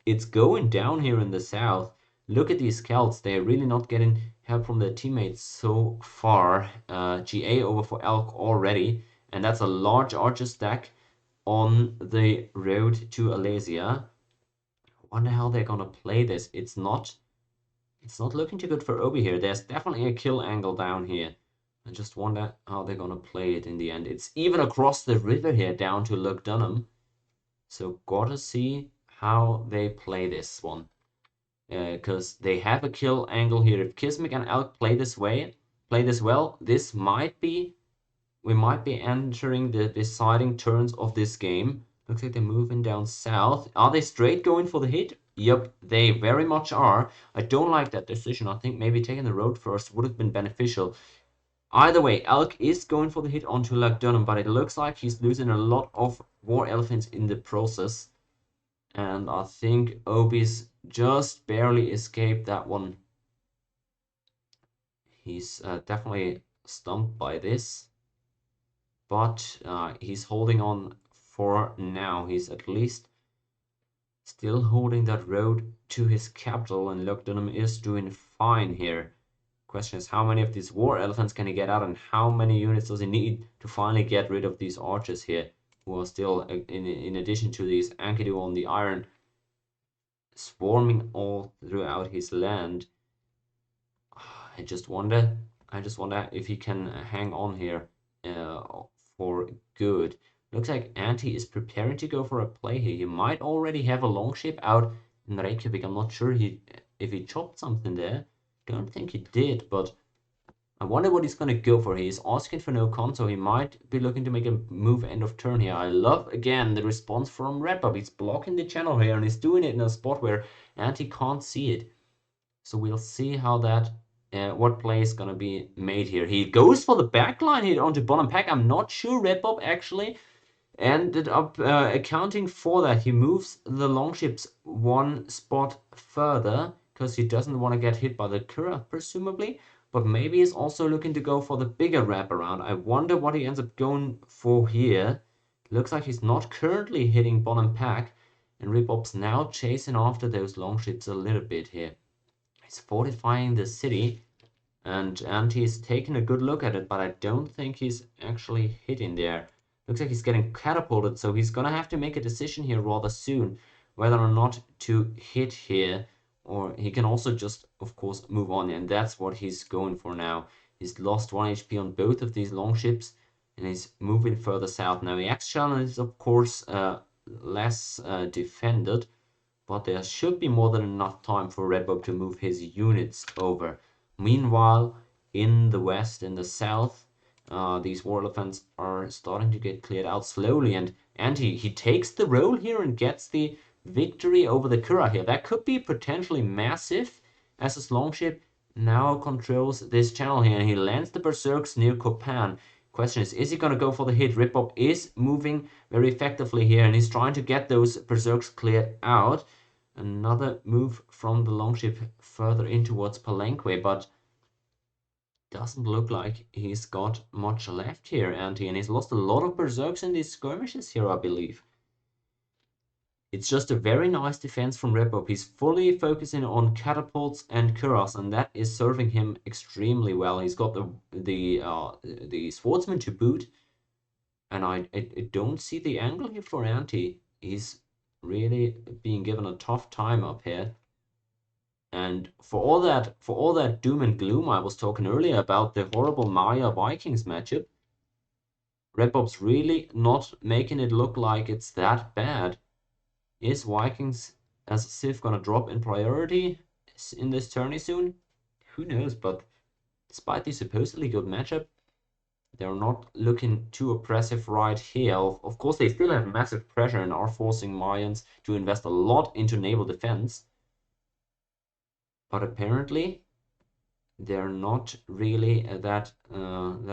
it's going down here in the south. Look at these Celts, they're really not getting help from their teammates so far. GA over for Elk already, and that's a large archer stack on the road to Alesia. I wonder how they're gonna play this. It's not looking too good for Obi here. There's definitely a kill angle down here. I just wonder how they're gonna play it in the end. It's even across the river here down to Loch Dunham. So gotta see how they play this one. Because they have a kill angle here. If Kismic and Elk play this well, this might be, we might be entering the deciding turns of this game. Looks like they're moving down south. Are they straight going for the hit? Yep, they very much are. I don't like that decision. I think maybe taking the road first would have been beneficial. Either way, Elk is going for the hit onto Loch Dunham, but it looks like he's losing a lot of war elephants in the process. And I think Obi's just barely escaped that one. He's definitely stumped by this. But he's holding on for now. He's at least still holding that road to his capital, and Loch Dunham is doing fine here. Question is, how many of these war elephants can he get out, and how many units does he need to finally get rid of these archers here, who are still, in addition to these Enkidu on the iron, swarming all throughout his land. I just wonder if he can hang on here for good. Looks like Anti is preparing to go for a play here. He might already have a longship out in Reykjavik. I'm not sure if he chopped something there. Don't think he did, but I wonder what he's going to go for. He's asking for no con, so he might be looking to make a move end of turn here. I love, again, the response from Redbub. He's blocking the channel here, and he's doing it in a spot where Anti can't see it. So we'll see how that, what play is going to be made here. He goes for the backline here onto Bonham-Pack. I'm not sure Redbub actually ended up accounting for that. He moves the longships one spot further because he doesn't want to get hit by the Kura, presumably. But maybe he's also looking to go for the bigger wraparound. I wonder what he ends up going for here. Looks like he's not currently hitting Bonham-Pack, and Redbub's now chasing after those longships a little bit here. He's fortifying the city, and he's taking a good look at it, but I don't think he's actually hitting there. Looks like he's getting catapulted, so he's gonna have to make a decision here rather soon, whether or not to hit here, or he can also just, of course, move on, and that's what he's going for now. He's lost 1 HP on both of these longships, and he's moving further south. Now, the X-Channel is, of course, less defended, but there should be more than enough time for Redbub to move his units over. Meanwhile, in the west, in the south, These war elephants are starting to get cleared out slowly, and he takes the roll here and gets the victory over the Kura here. That could be potentially massive, as his longship now controls this channel here, and he lands the Berserks near Kopan. Question is he going to go for the hit? Ripop is moving very effectively here, and he's trying to get those Berserks cleared out. Another move from the longship further in towards Palenque, but doesn't look like he's got much left here, and he's lost a lot of Berserks in these skirmishes here, I believe. It's just a very nice defense from Ripop. He's fully focusing on catapults and Kuras, and that is serving him extremely well. He's got the swordsman to boot, and I don't see the angle here for Anti. He's really being given a tough time up here. And for all that doom and gloom I was talking earlier about the horrible Maya Vikings matchup, Repop's really not making it look like it's that bad. Is Vikings as a Civ gonna drop in priority in this tourney soon? Who knows, but despite the supposedly good matchup, they're not looking too oppressive right here. Of course, they still have massive pressure and are forcing Mayans to invest a lot into naval defense. But apparently, they're not really that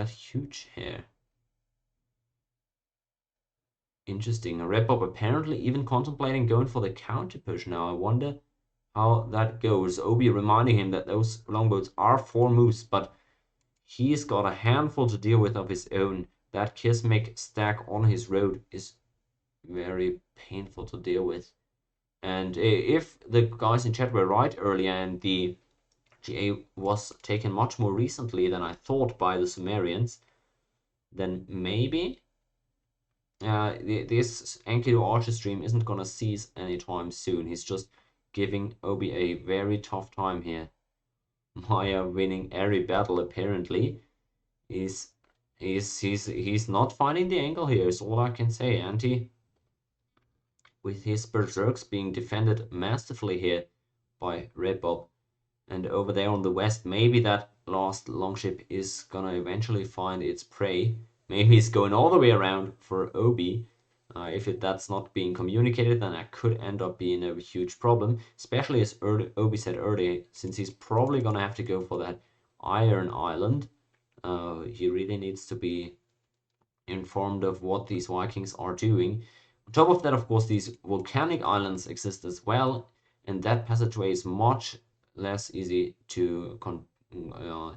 huge here. Interesting. Repop apparently even contemplating going for the counter push now. I wonder how that goes. Obi reminding him that those longboats are 4 moves, but he's got a handful to deal with of his own. That Kismek stack on his road is very painful to deal with. And if the guys in chat were right earlier and the GA was taken much more recently than I thought by the Sumerians, then maybe this Enkidu Archer stream isn't gonna cease anytime soon. He's just giving Obi a very tough time here. Maya winning every battle apparently. He's not finding the angle here, is all I can say. Anti, with his Berserks being defended masterfully here by Repop. And over there on the west, maybe that last longship is gonna eventually find its prey. Maybe it's going all the way around for Obi. If that's not being communicated, then that could end up being a huge problem, especially as Obi said earlier, since he's probably gonna have to go for that Iron Island. He really needs to be informed of what these Vikings are doing. On top of that, of course, these volcanic islands exist as well, and that passageway is much less easy to control.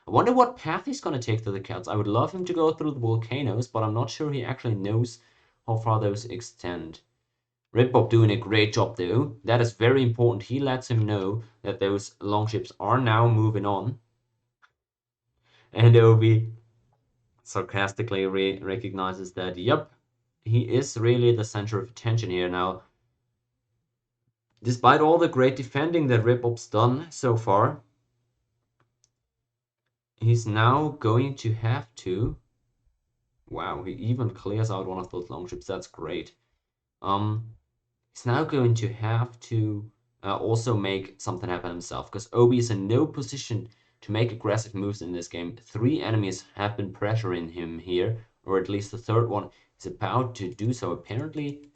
I wonder what path he's going to take to the Celts. I would love him to go through the volcanoes, but I'm not sure he actually knows how far those extend. Redbob doing a great job though. That is very important. He lets him know that those longships are now moving on. And Obi sarcastically recognizes that, yep, he is really the center of attention here now. Despite all the great defending that Redbob's done so far, he's now going to have to... Wow, he even clears out one of those longships. That's great. He's now going to have to also make something happen himself, because Obi is in no position to make aggressive moves in this game. 3 enemies have been pressuring him here, or at least the third one is about to do so. Apparently,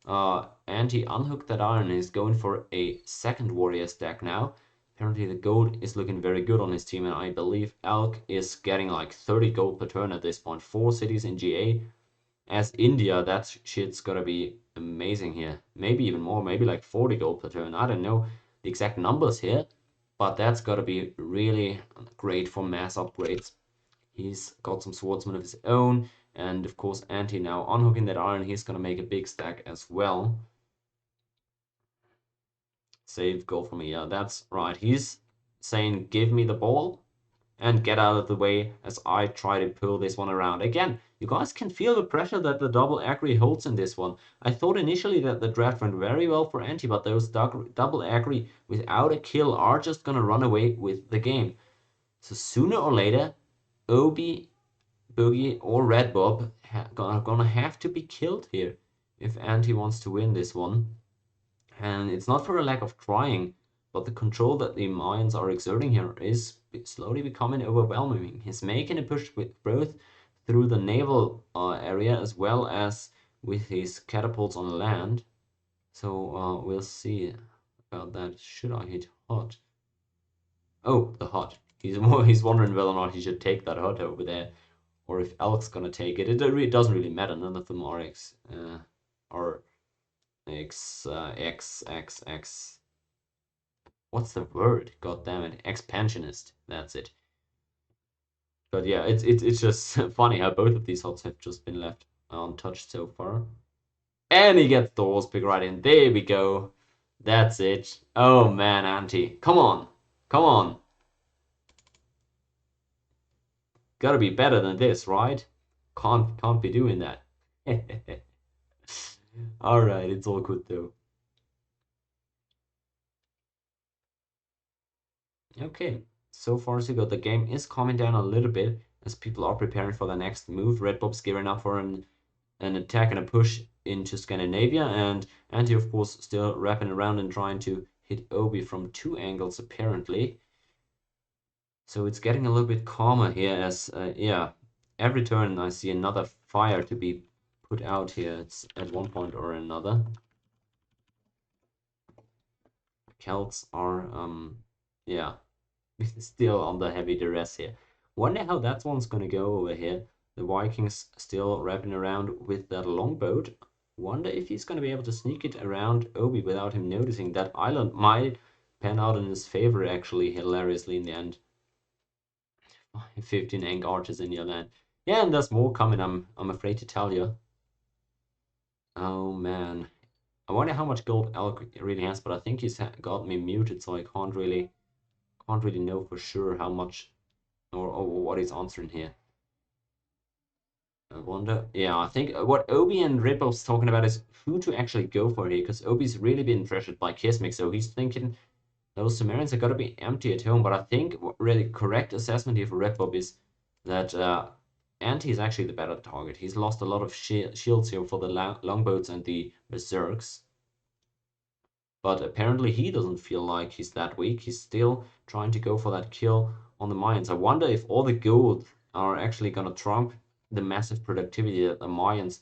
Anti unhooked that iron and is going for a second warrior stack now. Apparently the gold is looking very good on his team, and I believe Elk is getting like 30 gold per turn at this point. 4 cities in GA. As India, that shit's gotta be amazing here. Maybe even more, maybe like 40 gold per turn. I don't know the exact numbers here, but that's gotta be really great for mass upgrades. He's got some swordsmen of his own, and of course Anti now unhooking that iron, he's gonna make a big stack as well. Save gold for me, yeah, that's right. He's saying give me the ball and get out of the way as I try to pull this one around. Again, you guys can feel the pressure that the double aggro holds in this one. I thought initially that the draft went very well for Anti, but those double aggro without a kill are just gonna run away with the game. So sooner or later, Obi, Boogie, or Redbob are gonna have to be killed here if Anti wants to win this one. And it's not for a lack of trying, but the control that the Mayans are exerting here is slowly becoming overwhelming. He's making a push with both through the naval area as well as with his catapults on land. So we'll see about that. Should I hit hot? Oh, the hut. He's wondering whether or not he should take that hut over there, or if Elk's gonna take it. It doesn't really matter. None of them are X. What's the word? God damn it, expansionist. That's it. But yeah, it's just funny how both of these huts have just been left untouched so far. And he gets the horse pick right in. There we go. That's it. Oh man, Auntie, come on, come on. Gotta be better than this, right? Can't be doing that. All right, it's all good though. Okay, so far so good. The game is calming down a little bit as people are preparing for the next move. Red Bob's gearing up for an attack and a push into Scandinavia, and Anti, of course, still wrapping around and trying to hit Obi from two angles, apparently. So it's getting a little bit calmer here as, yeah, every turn I see another fire to be put out here. It's at one point or another. Celts are, yeah, still under heavy duress here. Wonder how that one's gonna go over here. The Vikings still wrapping around with that longboat. Wonder if he's gonna be able to sneak it around Obi without him noticing. That island might pan out in his favor, actually, hilariously in the end. 15 Ankh archers in your land. Yeah, and there's more coming, I'm afraid to tell you. Oh man. I wonder how much gold Elk really has, but I think he's got me muted, so I can't really know for sure how much or what he's answering here. I wonder. Yeah, I think what Obi and Ripple's talking about is who to actually go for here, because Obi's really been pressured by Kismik, so he's thinking those Sumerians are gonna be empty at home. But I think really correct assessment here for Ripple is that Anti is actually the better target. He's lost a lot of shields here for the longboats and the berserks. But apparently he doesn't feel like he's that weak. He's still trying to go for that kill on the Mayans. I wonder if all the gold are actually gonna trump the massive productivity that the Mayans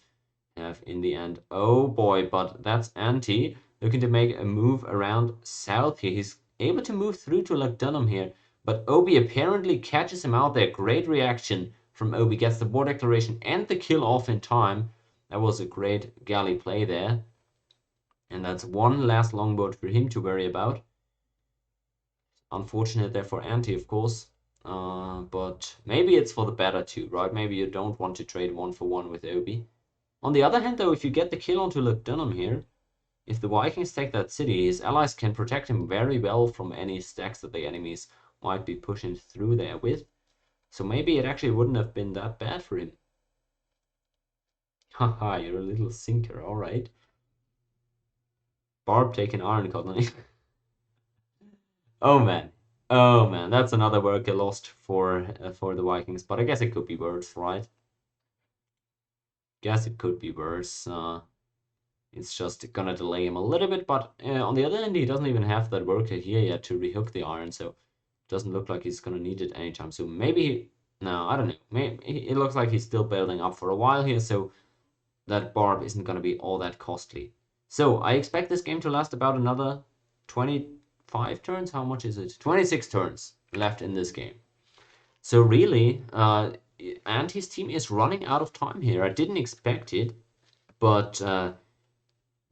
have in the end. Oh boy, but that's Anti looking to make a move around south here. He's able to move through to Lugdunum here, but Obi apparently catches him out there. Great reaction from Obi, gets the war declaration and the kill off in time. That was a great galley play there. And that's one last longboat for him to worry about. Unfortunate there for Anti, of course. But maybe it's for the better too, right? Maybe you don't want to trade 1-for-1 with Obi. On the other hand, though, if you get the kill onto Lugdunum here, if the Vikings take that city, his allies can protect him very well from any stacks that the enemies might be pushing through there with. So maybe it actually wouldn't have been that bad for him. Haha, you're a little sinker, alright. Barb taking Iron Colony. Oh man. Oh man, that's another worker lost for the Vikings, but I guess it could be worse, right? Guess it could be worse. It's just gonna delay him a little bit, but on the other hand, he doesn't even have that worker here yet to rehook the iron, so it doesn't look like he's gonna need it anytime soon. Maybe, no, I don't know. Maybe it looks like he's still building up for a while here, so that barb isn't gonna be all that costly. So I expect this game to last about another 25 turns. How much is it? 26 turns left in this game. So really, and his team is running out of time here. I didn't expect it, but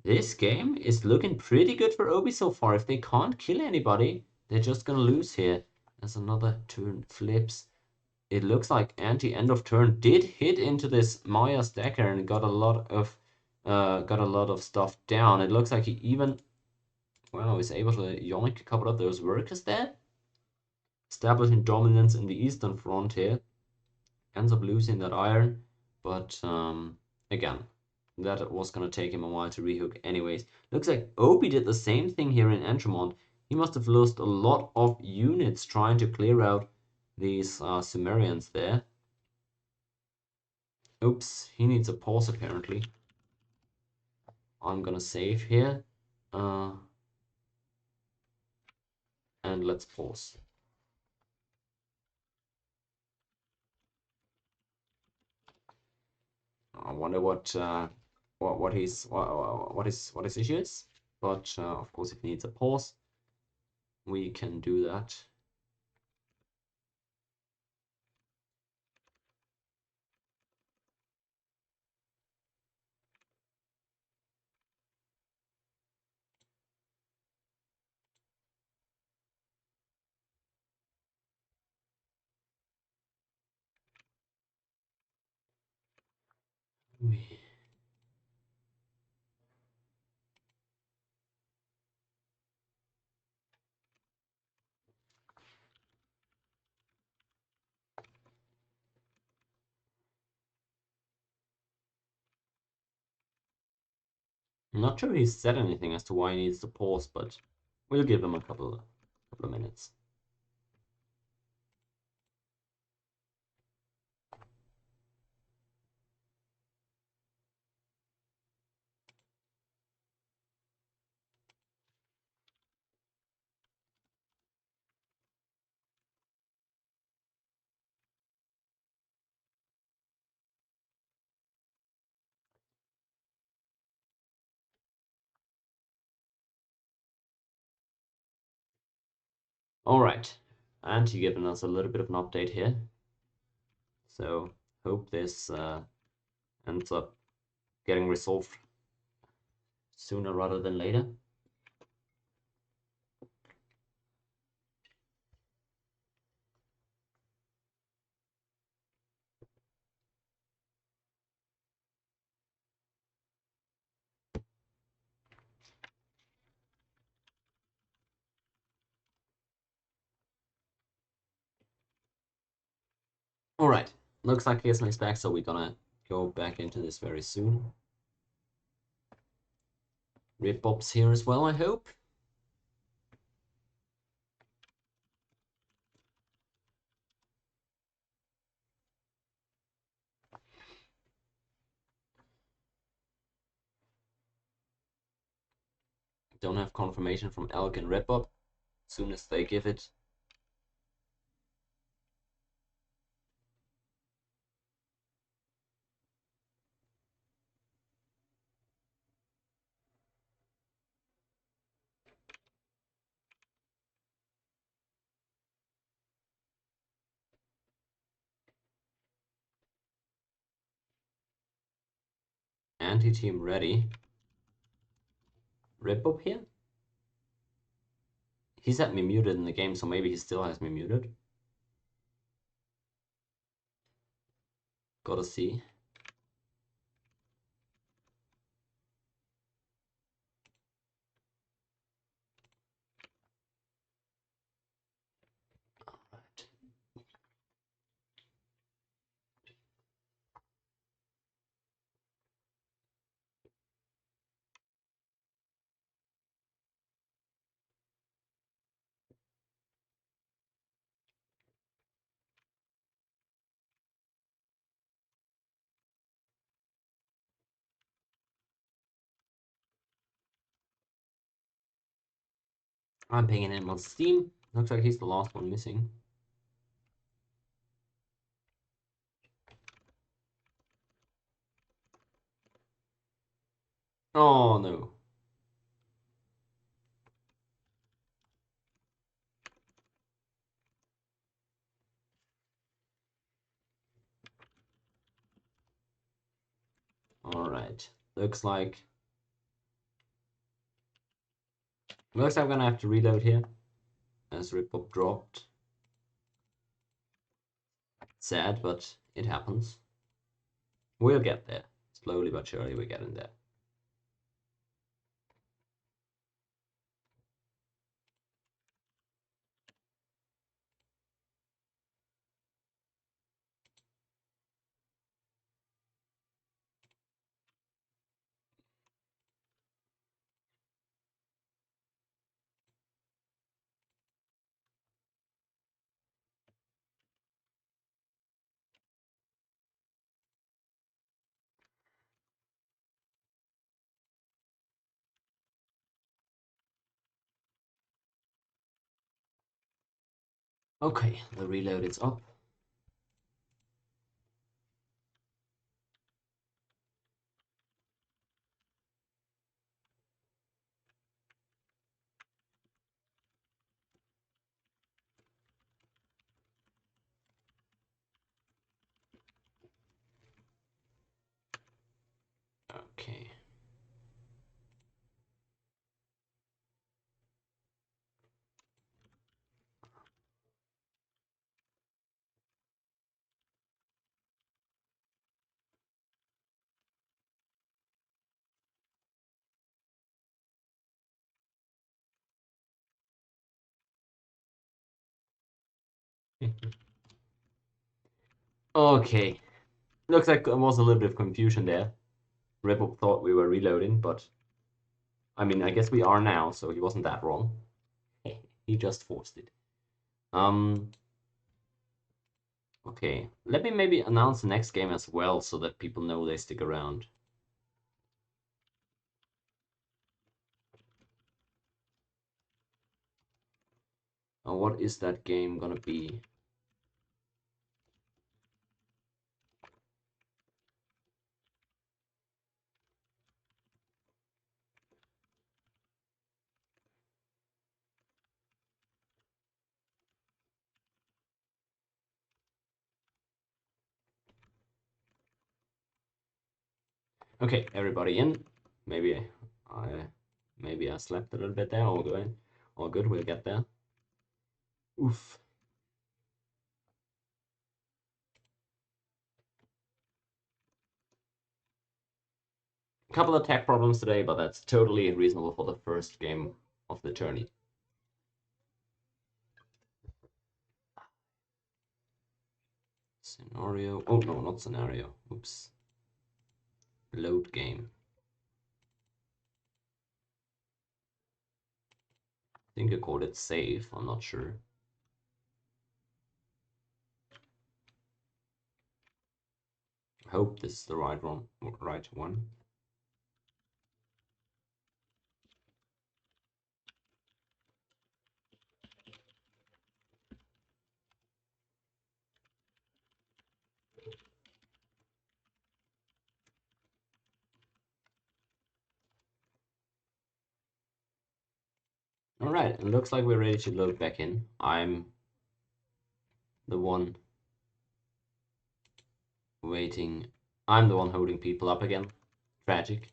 this game is looking pretty good for Obi so far. If they can't kill anybody, they're just gonna lose here. As another turn flips. It looks like Anti end of turn did hit into this Maya stacker and got a lot of stuff down. It looks like he even, well, is able to yoink a couple of those workers there. Establishing dominance in the eastern front here. Ends up losing that iron, but again, that was gonna take him a while to rehook anyways. Looks like Obi did the same thing here in Entramont. He must have lost a lot of units trying to clear out these Sumerians there. Oops, he needs a pause apparently. I'm gonna save here. And let's pause. wonder what his issue is. But of course, if he needs a pause, we can do that. I'm not sure he's said anything as to why he needs to pause, but we'll give him a couple of minutes. All right, and he given us a little bit of an update here. So hope this ends up getting resolved sooner rather than later. All right, looks like Kislin's back, so we're gonna go back into this very soon. Ribbob's here as well, I hope. Don't have confirmation from Elk and Redbob. As soon as they give it, anti-team ready. Redbob here? He's had me muted in the game, so maybe he still has me muted. Gotta see. Alright. I'm pinging him on Steam. Looks like he's the last one missing. Oh no. Alright. Looks like I'm gonna have to reload here. As Ribbop dropped. Sad, but it happens. We'll get there. Slowly but surely we're getting there. Okay, the reload is up. Okay. Looks like there was a little bit of confusion there. Rebel thought we were reloading, but I mean, I guess we are now, so he wasn't that wrong. He just forced it. Okay. Let me maybe announce the next game as well so that people know they stick around. What is that game gonna be? Okay, everybody in. Maybe I slept a little bit there. All good. All good. We'll get there. Oof. A couple of tech problems today, but that's totally reasonable for the first game of the tourney. Scenario. Oh no, not scenario. Oops. Load game. I think I called it save. I'm not sure. I hope this is the right one. Right one. All right, it looks like we're ready to load back in. I'm the one waiting. I'm the one holding people up again. Tragic.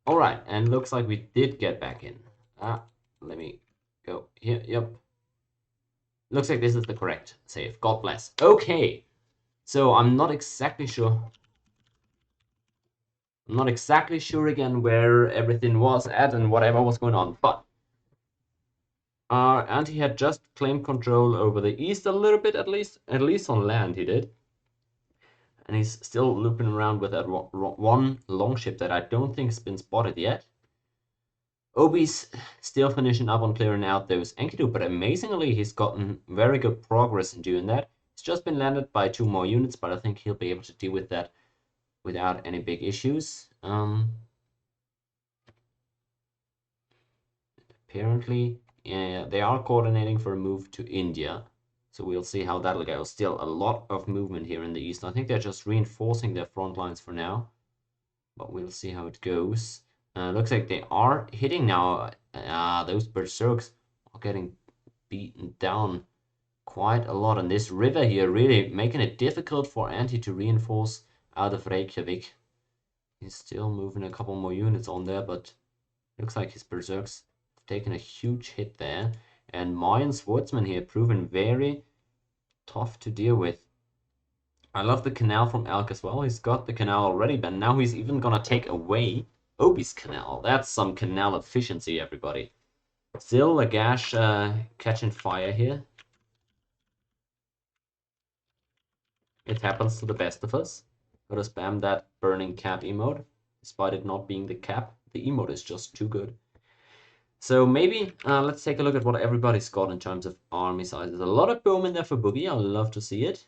All right, and looks like we did get back in. Let me go here. Yep. Looks like this is the correct save. God bless. Okay. So I'm not exactly sure. I'm not exactly sure again where everything was at and whatever was going on, but Anti had just claimed control over the east a little bit, at least on land he did. And he's still looping around with that one longship that I don't think's been spotted yet. Obi's still finishing up on clearing out those Enkidu, but amazingly he's gotten very good progress in doing that. It's just been landed by 2 more units, but I think he'll be able to deal with that without any big issues. Apparently, they are coordinating for a move to India, so we'll see how that'll go. Still a lot of movement here in the east. I think they're just reinforcing their front lines for now, but we'll see how it goes. Looks like they are hitting now. Those berserks are getting beaten down quite a lot on this river here, really making it difficult for Anti to reinforce out of Reykjavik. He's still moving a couple more units on there, but looks like his berserks have taken a huge hit there. And Mayan swordsman here proven very tough to deal with. I love the canal from Elk as well. He's got the canal already, but now he's even gonna take away Obi's canal. That's some canal efficiency, everybody. Still Lagash catching fire here. It happens to the best of us. Gotta spam that burning cap emote. Despite it not being the cap, the emote is just too good. So maybe let's take a look at what everybody's got in terms of army sizes. A lot of bowmen there for Boogie. I love to see it.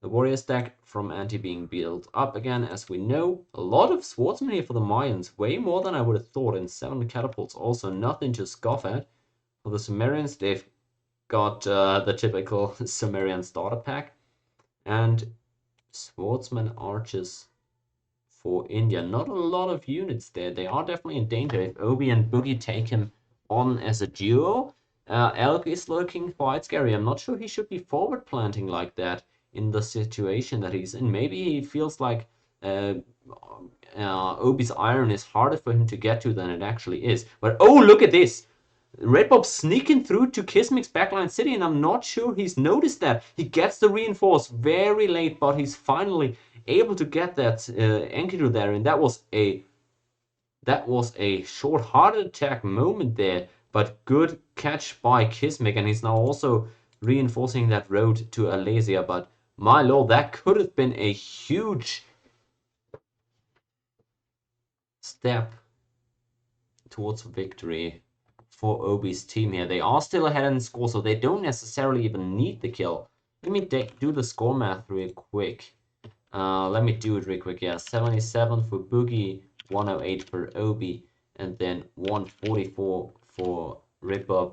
The warrior stack from Anti being built up again, as we know. A lot of swordsmen here for the Mayans. Way more than I would have thought. And 7 catapults also nothing to scoff at. For the Sumerians, they've got the typical Sumerian starter pack. And swordsman archers for India. Not a lot of units there. They are definitely in danger if Obi and Boogie take him on as a duo. Elk is looking quite scary. I'm not sure he should be forward planting like that in the situation that he's in. Maybe he feels like Obi's iron is harder for him to get to than it actually is. But oh, look at this! Red Bob sneaking through to Kismik's backline city, and I'm not sure he's noticed that. He gets the reinforce very late, but he's finally able to get that Enkidu there, and that was a short-hearted attack moment there, but good catch by Kismek, and he's now also reinforcing that road to Alesia. But my lord, that could have been a huge step towards victory for Obi's team here. They are still ahead in score, so they don't necessarily even need the kill. Let me do the score math real quick. Let me do it real quick. Yeah, 77 for Boogie, 108 for Obi, and then 144 for Ripper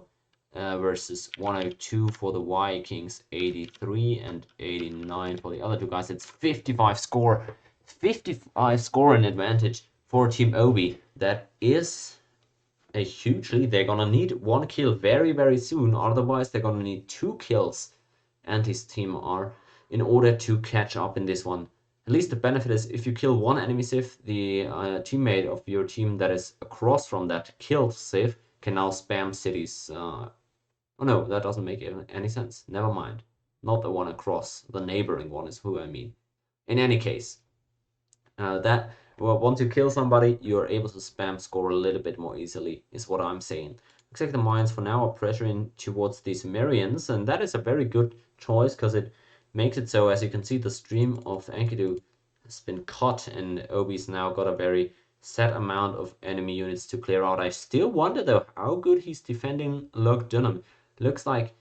versus 102 for the Vikings, 83 and 89 for the other two guys. It's 55 score in advantage for Team Obi. That is a huge lead. They're gonna need one kill very, very soon. Otherwise, they're gonna need 2 kills, and his team are, in order to catch up in this one. At least the benefit is if you kill one enemy Civ, the teammate of your team that is across from that killed Civ can now spam cities. Oh no, that doesn't make any sense. Never mind. Not the one across. The neighboring one is who I mean. In any case, once you kill somebody, you're able to spam score a little bit more easily, is what I'm saying. Looks like the Mayans for now are pressuring towards the Sumerians, and that is a very good choice because it makes it so, as you can see, the stream of Enkidu has been cut, and Obi's now got a very set amount of enemy units to clear out. I still wonder though how good he's defending Loch Dunham. Looks like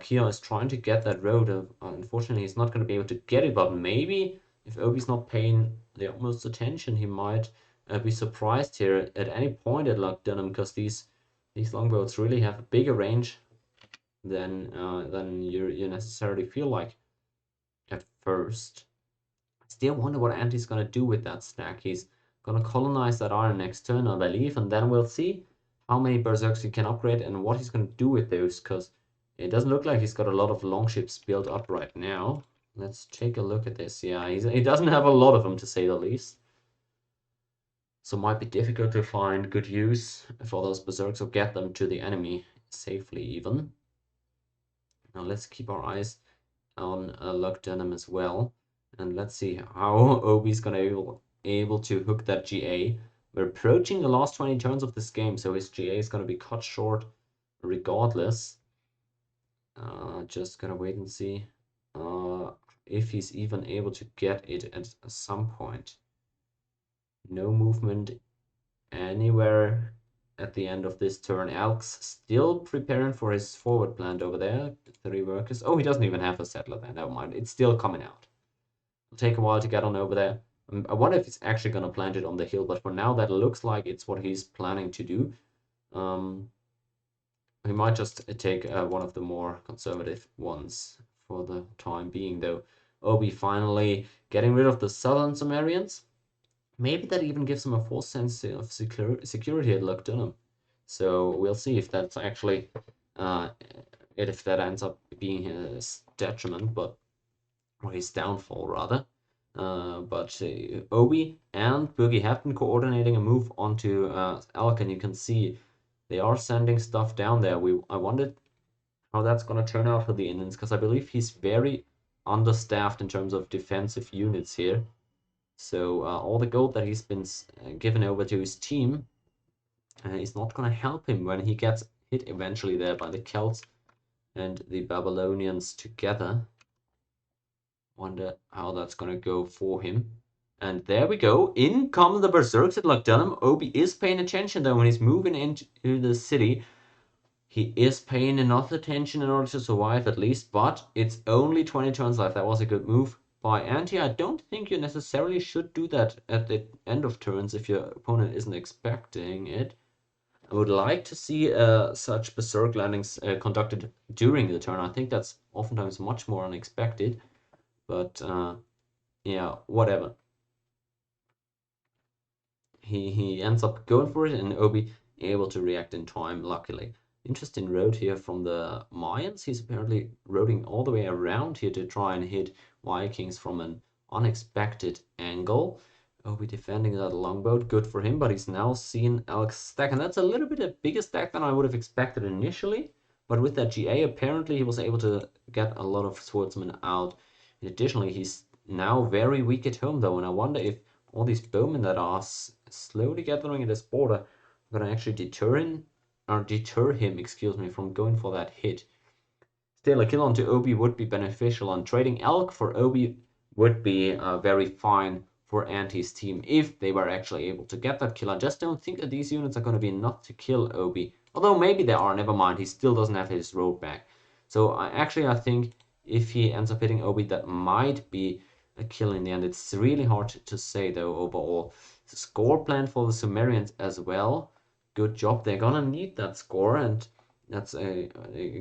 Kia is trying to get that road. Unfortunately, he's not going to be able to get it, but maybe if Obi's not paying the utmost attention, he might be surprised here at any point at Loch Dunham, because these longbows really have a bigger range than you necessarily feel like at first. I still wonder what Anti's gonna do with that stack. He's gonna colonize that iron next turn, I believe, and then we'll see how many berserks he can upgrade and what he's gonna do with those, because it doesn't look like he's got a lot of longships built up right now. Let's take a look at this. Yeah, he doesn't have a lot of them, to say the least. So it might be difficult to find good use for those berserks or get them to the enemy safely even. Now let's keep our eyes on Loch Dunham as well. And let's see how Obi's gonna able to hook that GA. We're approaching the last 20 turns of this game, so his GA is gonna be cut short regardless. Just gonna wait and see if he's even able to get it at some point. No movement anywhere at the end of this turn. Alk's still preparing for his forward plant over there. 3 workers. Oh, he doesn't even have a settler there. Never mind. It's still coming out. It'll take a while to get on over there. I wonder if he's actually going to plant it on the hill, but for now that looks like it's what he's planning to do. He might just take one of the more conservative ones for the time being, though. Obi finally getting rid of the southern Sumerians. Maybe that even gives him a false sense of security at Loch Dunham. So we'll see if that's actually, if that ends up being his detriment, or his downfall rather. But Obi and Boogie have been coordinating a move onto Alk, and you can see they are sending stuff down there. I wondered how that's going to turn out for the Indians, because I believe he's very understaffed in terms of defensive units here. So all the gold that he's been given over to his team is not going to help him when he gets hit eventually there by the Celts and the Babylonians together. Wonder how that's going to go for him. And there we go. In come the berserks at Loch Dunham. Obi is paying attention though when he's moving into the city. He is paying enough attention in order to survive at least, but it's only 20 turns left. That was a good move by Anti. I don't think you necessarily should do that at the end of turns if your opponent isn't expecting it. I would like to see such berserk landings conducted during the turn. I think that's oftentimes much more unexpected, but yeah, whatever. He ends up going for it, and Obi able to react in time, luckily. Interesting road here from the Mayans. He's apparently roading all the way around here to try and hit Vikings from an unexpected angle. Obi defending that longboat, good for him, but he's now seen Alk's stack, and that's a little bit a bigger stack than I would have expected initially. But with that GA, apparently he was able to get a lot of swordsmen out. And additionally, he's now very weak at home though, and I wonder if all these bowmen that are slowly gathering at this border are gonna actually deter him, excuse me, from going for that hit. Still, a kill onto Obi would be beneficial, and trading Elk for Obi would be very fine for Anti's team if they were actually able to get that kill. I just don't think that these units are going to be enough to kill Obi. Although maybe they are, never mind, he still doesn't have his road back. So I think if he ends up hitting Obi, that might be a kill in the end. It's really hard to say though overall. The score plan for the Sumerians as well. Good job. They're gonna need that score, and that's a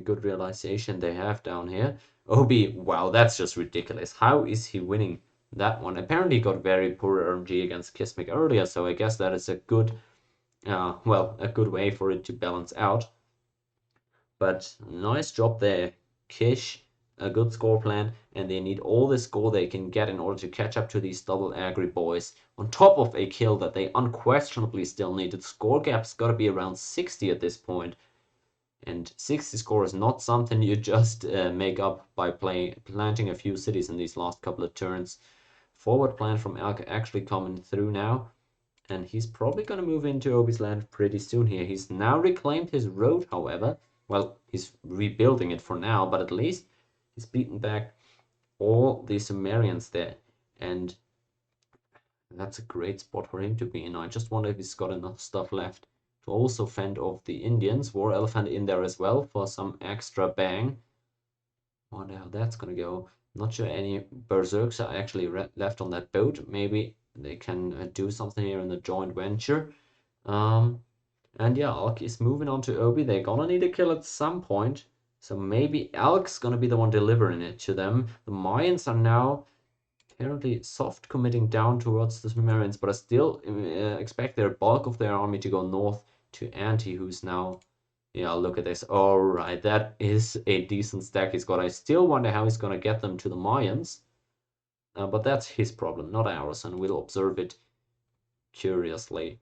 good realization they have down here. Obi, wow, that's just ridiculous. How is he winning that one? Apparently he got very poor RNG against Kismic earlier, so I guess that is a good, a good way for it to balance out. But nice job there, Kish. A good score plan, and they need all the score they can get in order to catch up to these double aggri boys. On top of a kill that they unquestionably still need. The score gap's got to be around 60 at this point. And 60 score is not something you just make up by planting a few cities in these last couple of turns. Forward plan from Elk actually coming through now. And he's probably going to move into Obi's land pretty soon here. He's now reclaimed his road, however. Well, he's rebuilding it for now, but at least he's beaten back all the Sumerians there. And that's a great spot for him to be in. I just wonder if he's got enough stuff left to also fend off the Indians. War Elephant in there as well for some extra bang. Wonder how that's gonna go. Not sure any Berserks are actually left on that boat. Maybe they can do something here in the joint venture. And yeah, Elk is moving on to Obi. They're gonna need a kill at some point. So maybe Elk's gonna be the one delivering it to them. The Mayans are now apparently soft committing down towards the Sumerians, but I still expect their bulk of their army to go north to Anti, who's now... Yeah, look at this. Alright, that is a decent stack he's got. I still wonder how he's gonna get them to the Mayans. But that's his problem, not ours, and we'll observe it curiously.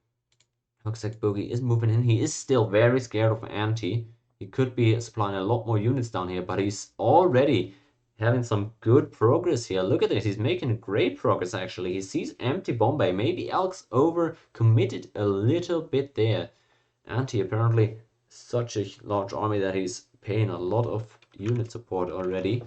Looks like Boogie is moving in. He is still very scared of Anti. He could be supplying a lot more units down here, but he's already having some good progress here. Look at this. He's making great progress, actually. He sees empty Bombay. Maybe Elk's over committed a little bit there. Anti apparently such a large army that he's paying a lot of unit support already.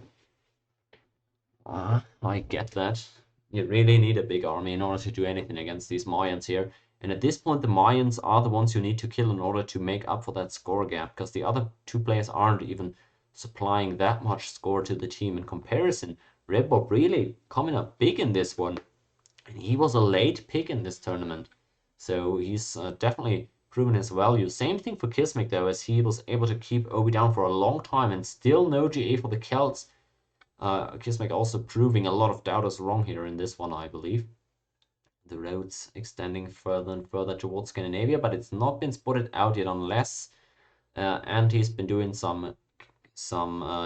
I get that. You really need a big army in order to do anything against these Mayans here. And at this point, the Mayans are the ones you need to kill in order to make up for that score gap, because the other two players aren't even supplying that much score to the team in comparison. Red Bob really coming up big in this one. And he was a late pick in this tournament. So he's definitely proven his value. Same thing for Kismic though, as he was able to keep Obi down for a long time and still no GA for the Celts. Kismic also proving a lot of doubters wrong here in this one, I believe. The roads extending further and further towards Scandinavia, but it's not been spotted out yet unless Anti's been doing some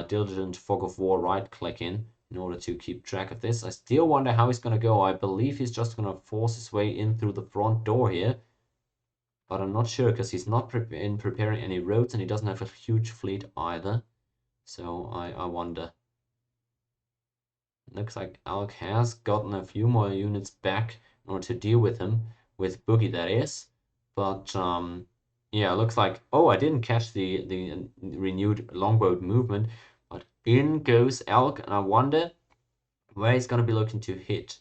diligent fog of war right-clicking in order to keep track of this. I still wonder how he's going to go. I believe he's just going to force his way in through the front door here. But I'm not sure, because he's not preparing any roads, and he doesn't have a huge fleet either. So I wonder. Looks like Elk has gotten a few more units back in order to deal with him. With Boogie, that is. But, yeah, looks like... Oh, I didn't catch the renewed longboat movement. But in goes Elk, and I wonder where he's going to be looking to hit.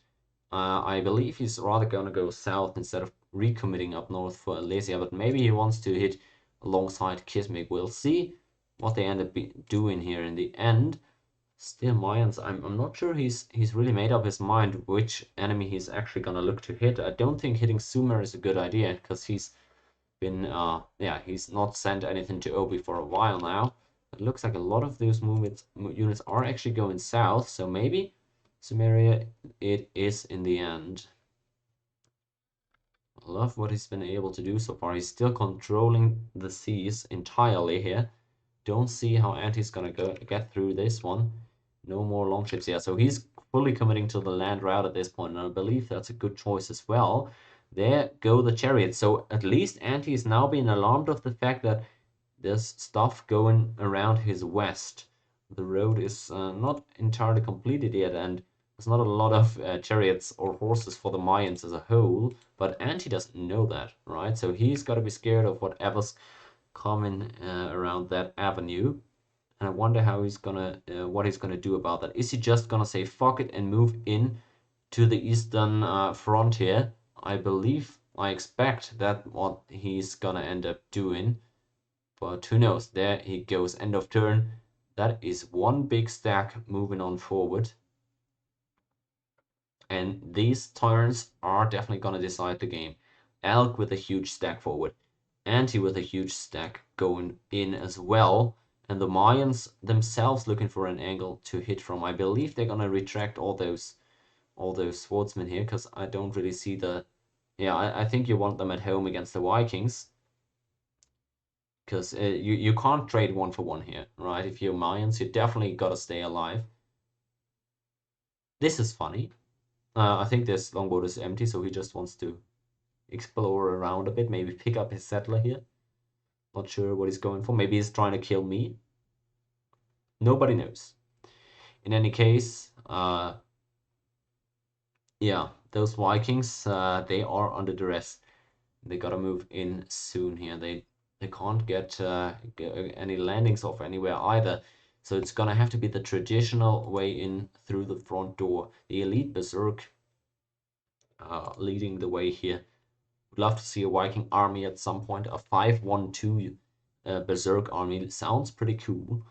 I believe he's rather going to go south instead of recommitting up north for Alesia, but maybe he wants to hit alongside Kismic. We'll see what they end up doing here in the end. Still, Mayans, I'm not sure he's really made up his mind which enemy he's actually gonna look to hit. I don't think hitting Sumer is a good idea, because he's been yeah, he's not sent anything to Obi for a while now. It looks like a lot of those units are actually going south, so maybe Sumeria it is in the end. I love what he's been able to do so far. He's still controlling the seas entirely here. Don't see how Anti's gonna get through this one. No more longships here. So he's fully committing to the land route at this point, and I believe that's a good choice as well. There go the chariots. So at least Anti is now being alarmed of the fact that there's stuff going around his west. The road is not entirely completed yet, and There's not a lot of chariots or horses for the Mayans as a whole, but Anti doesn't know that, right? So he's got to be scared of whatever's coming around that avenue. And I wonder how he's gonna, what he's gonna do about that. Is he just gonna say fuck it and move in to the eastern frontier? I believe, I expect that what he's gonna end up doing. But who knows? There he goes, end of turn. That is one big stack moving on forward. And these turns are definitely going to decide the game. Elk with a huge stack forward. Anti with a huge stack going in as well. And the Mayans themselves looking for an angle to hit from. I believe they're going to retract all those swordsmen here, because I don't really see the... Yeah, I think you want them at home against the Vikings. Because you can't trade one for one here, right? If you're Mayans, you definitely got to stay alive. This is funny. I think this longboat is empty, so he just wants to explore around a bit, maybe pick up his settler here. Not sure what he's going for. Maybe he's trying to kill me. Nobody knows. In any case, yeah, those Vikings, they are under duress. They gotta move in soon here. They can't get any landings off anywhere either. So it's gonna have to be the traditional way in through the front door. The elite berserk leading the way here. Would love to see a Viking army at some point. A 5-1-2 berserk army sounds pretty cool.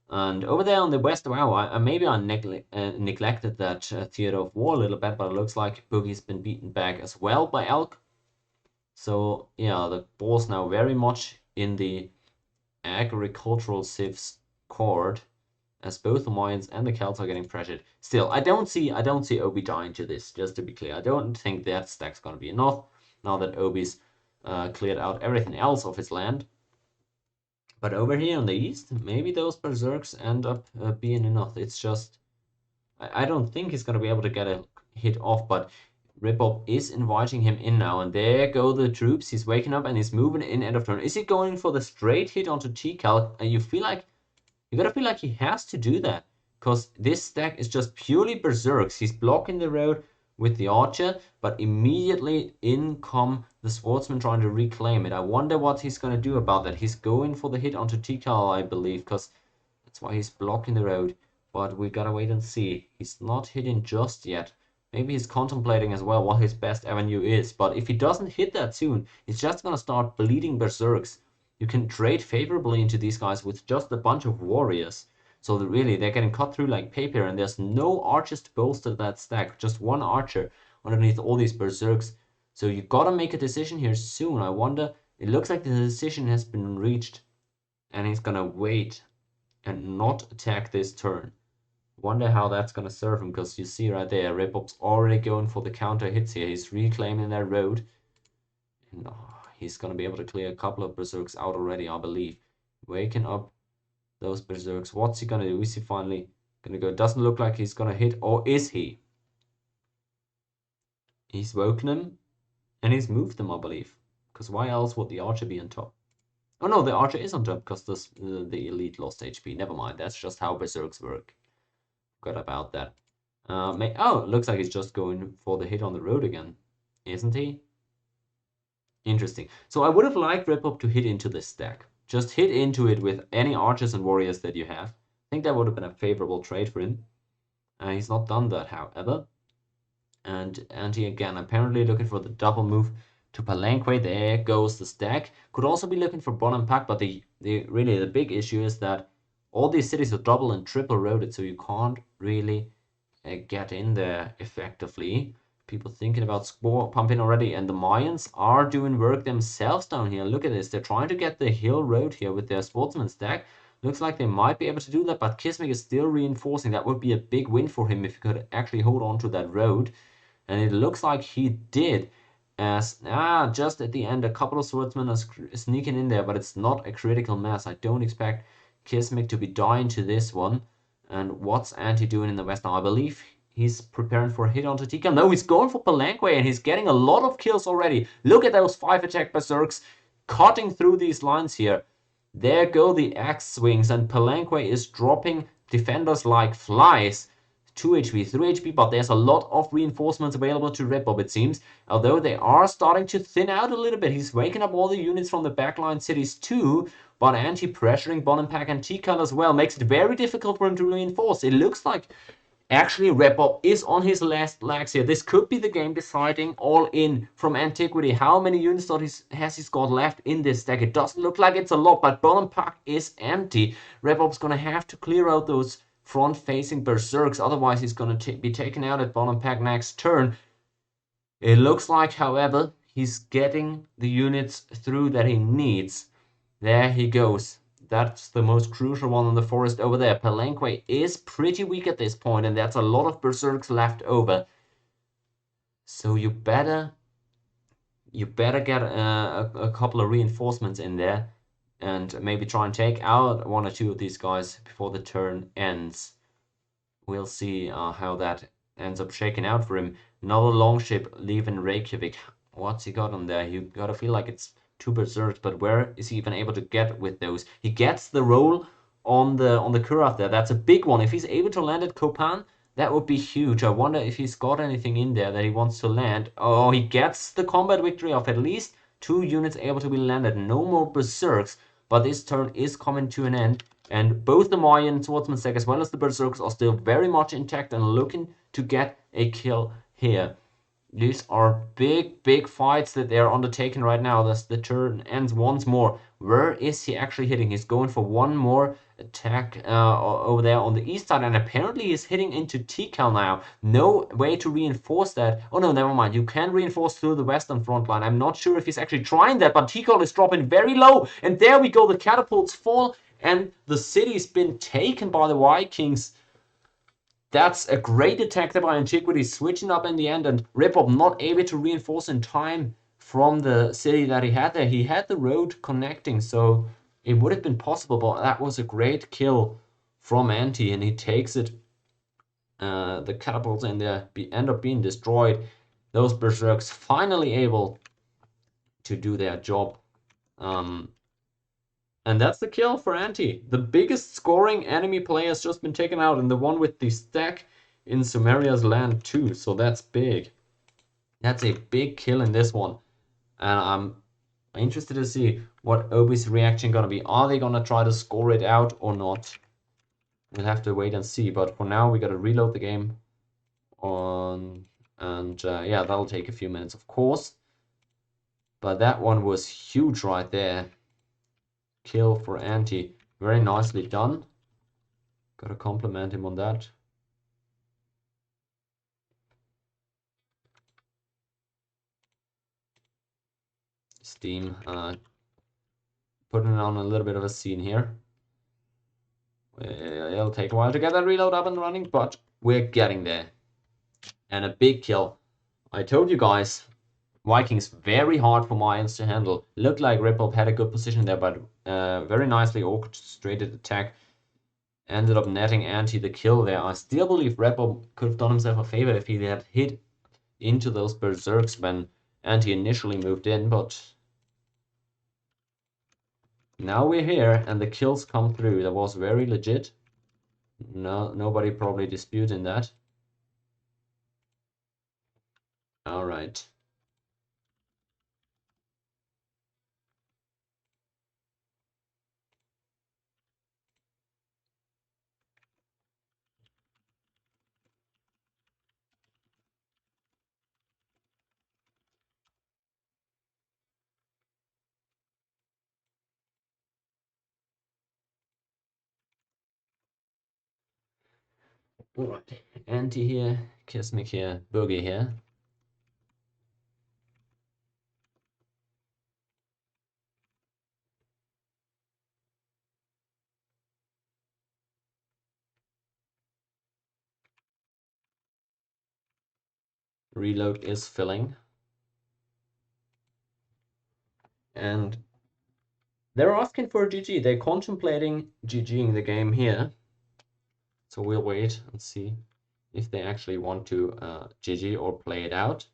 And over there on the west, wow, maybe I neglected that theater of war a little bit, but it looks like Boogie's been beaten back as well by Elk. So yeah, the ball's now very much in the agricultural civs court, as both the Mayans and the Celts are getting pressured. Still, I don't see Obi dying to this, just to be clear. I don't think that stack's gonna be enough, now that Obi's cleared out everything else of his land. But over here in the east, maybe those berserks end up being enough. It's just, I don't think he's gonna be able to get a hit off, but Ripop is inviting him in now, and there go the troops. He's waking up and he's moving in end of turn. Is he going for the straight hit onto Tikal? And you gotta feel like he has to do that, because this stack is just purely berserks. He's blocking the road with the archer, but immediately in come the swordsman trying to reclaim it. I wonder what he's gonna do about that. He's going for the hit onto Tikal, I believe, because that's why he's blocking the road. But we gotta wait and see. He's not hitting just yet. Maybe he's contemplating as well what his best avenue is. But if he doesn't hit that soon, he's just gonna start bleeding berserks. You can trade favorably into these guys with just a bunch of warriors. So that really, they're getting cut through like paper, and there's no archers to bolster that stack. Just one archer underneath all these berserks. So you gotta make a decision here soon. I wonder, it looks like the decision has been reached, and he's gonna wait and not attack this turn. Wonder how that's gonna serve him, because you see right there, Ripop's already going for the counter hits here. He's reclaiming that road. And he's gonna be able to clear a couple of berserks out already, I believe. Waking up those berserks. What's he gonna do? Is he finally gonna go? Doesn't look like he's gonna hit, or is he? He's woken him, and he's moved them, I believe. Because why else would the archer be on top? Oh no, the archer is on top because the elite lost HP. Never mind, that's just how berserks work. Forgot about that. Oh, looks like he's just going for the hit on the road again, isn't he? Interesting. So I would have liked Ripop to hit into this stack. Just hit into it with any archers and warriors that you have. I think that would have been a favorable trade for him. He's not done that, however. And he again, apparently looking for the double move to Palenque. There goes the stack. Could also be looking for Bonampak, but really the big issue is that all these cities are double and triple roaded, so you can't really get in there effectively. People thinking about spore pumping already, and the Mayans are doing work themselves down here. Look at this. They're trying to get the hill road here with their sportsman stack. Looks like they might be able to do that, but Kismek is still reinforcing. That would be a big win for him if he could actually hold on to that road. And it looks like he did, as just at the end a couple of swordsmen are sneaking in there, but it's not a critical mass. I don't expect Kismek to be dying to this one. And what's Anti doing in the west now? I believe he's preparing for a hit onto Tikal. No, he's going for Palenque, and he's getting a lot of kills already. Look at those 5 attack berserks cutting through these lines here. There go the axe swings, and Palenque is dropping defenders like flies 2 HP, 3 HP, but there's a lot of reinforcements available to Redbob, it seems. Although they are starting to thin out a little bit. He's waking up all the units from the backline cities too, but anti-pressuring Bonenpack and Tikal as well makes it very difficult for him to reinforce. It looks like actually Redbob is on his last legs here. This could be the game deciding all in from Antiquity. How many units has he got left in this deck? It doesn't look like it's a lot, but Bonenpack is empty. Redbob's gonna have to clear out those front-facing berserks, otherwise he's going to be taken out at Bonenpack next turn. It looks like, however, he's getting the units through that he needs. There he goes. That's the most crucial one in the forest over there. Palenque is pretty weak at this point, and that's a lot of berserks left over. So you better get a couple of reinforcements in there, and maybe try and take out one or two of these guys before the turn ends. We'll see how that ends up shaking out for him. Another longship leaving Reykjavik. What's he got on there? You gotta feel like it's 2 berserks, but where is he even able to get with those? He gets the roll on the Kurath there. That's a big one. If he's able to land at Kopan, that would be huge. I wonder if he's got anything in there that he wants to land. Oh, he gets the combat victory of at least 2 units able to be landed. No more berserks, but this turn is coming to an end. And both the Mayan Swordsman's deck as well as the Berserkers are still very much intact and looking to get a kill here. These are big fights that they're undertaking right now. Thus the turn ends once more. Where is he actually hitting? He's going for one more attack over there on the east side, and apparently he's hitting into Tikal now. No way to reinforce that. Oh no, never mind. You can reinforce through the western front line. I'm not sure if he's actually trying that, but Tikal is dropping very low. And there we go. The catapults fall, and the city's been taken by the Vikings. That's a great attack there by Antiquity, switching up in the end, and Redbob not able to reinforce in time from the city that he had there. He had the road connecting, so it would have been possible, but that was a great kill from Anti, and he takes it. The catapults in there end up being destroyed. Those berserks finally able to do their job. And that's the kill for Anti. The biggest scoring enemy player has just been taken out, and the one with the stack in Sumeria's land too, so that's big. That's a big kill in this one. And I'm interested to see what Obi's reaction gonna be. Are they gonna try to score it out or not? We'll have to wait and see, but for now we gotta reload the game on, and yeah, that'll take a few minutes of course. But that one was huge right there. Kill for Anti. Very nicely done. Gotta compliment him on that. Steam putting on a little bit of a scene here. It'll take a while to get that reload up and running, but we're getting there. And a big kill. I told you guys, Vikings very hard for Mayans to handle. Looked like Redbob had a good position there, but very nicely orchestrated attack. Ended up netting Anti the kill there. I still believe Redbob could have done himself a favor if he had hit into those berserks when Anti initially moved in, but now we're here and the kills come through. That was very legit. No, nobody probably disputing that. All right. Alright, Anti here, Kismic here, Boogie here. Reload is filling. And they're asking for a GG. They're contemplating GGing the game here. So we'll wait and see if they actually want to GG or play it out.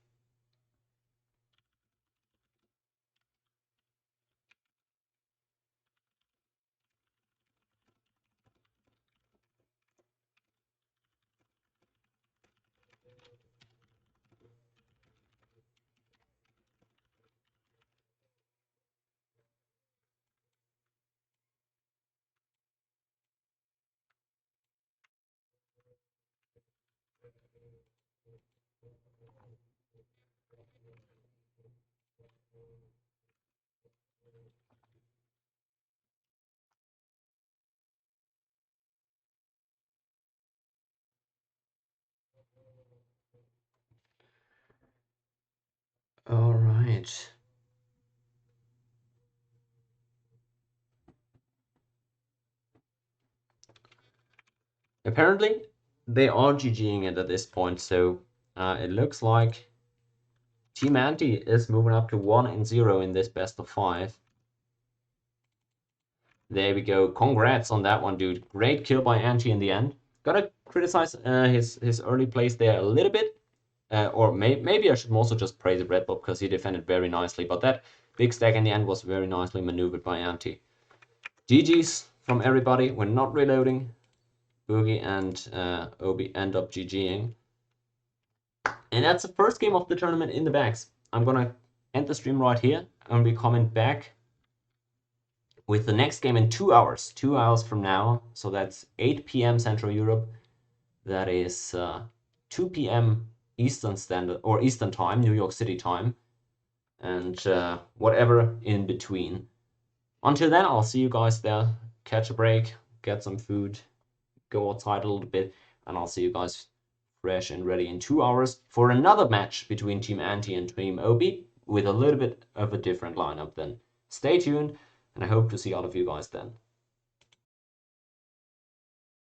right. Apparently, they are GGing it at this point, so it looks like Team Anti is moving up to 1-0 in this best of 5. There we go. Congrats on that one, dude. Great kill by Anti in the end. Gotta criticize his early plays there a little bit. Or maybe I should also just praise Red Bull because he defended very nicely. But that big stack in the end was very nicely maneuvered by Anti. GG's from everybody. We're not reloading. Boogie and Obi end up GGing. And that's the first game of the tournament in the bags. I'm gonna end the stream right here. I'm gonna be coming back with the next game in 2 hours. 2 hours from now. So that's 8 p.m. Central Europe. That is 2 p.m. Eastern Standard or Eastern Time, New York City time, and whatever in between. Until then, I'll see you guys there. Catch a break, get some food, go outside a little bit, and I'll see you guys fresh and ready in 2 hours for another match between Team Anti and Team Obi with a little bit of a different lineup then. Stay tuned, and I hope to see all of you guys then.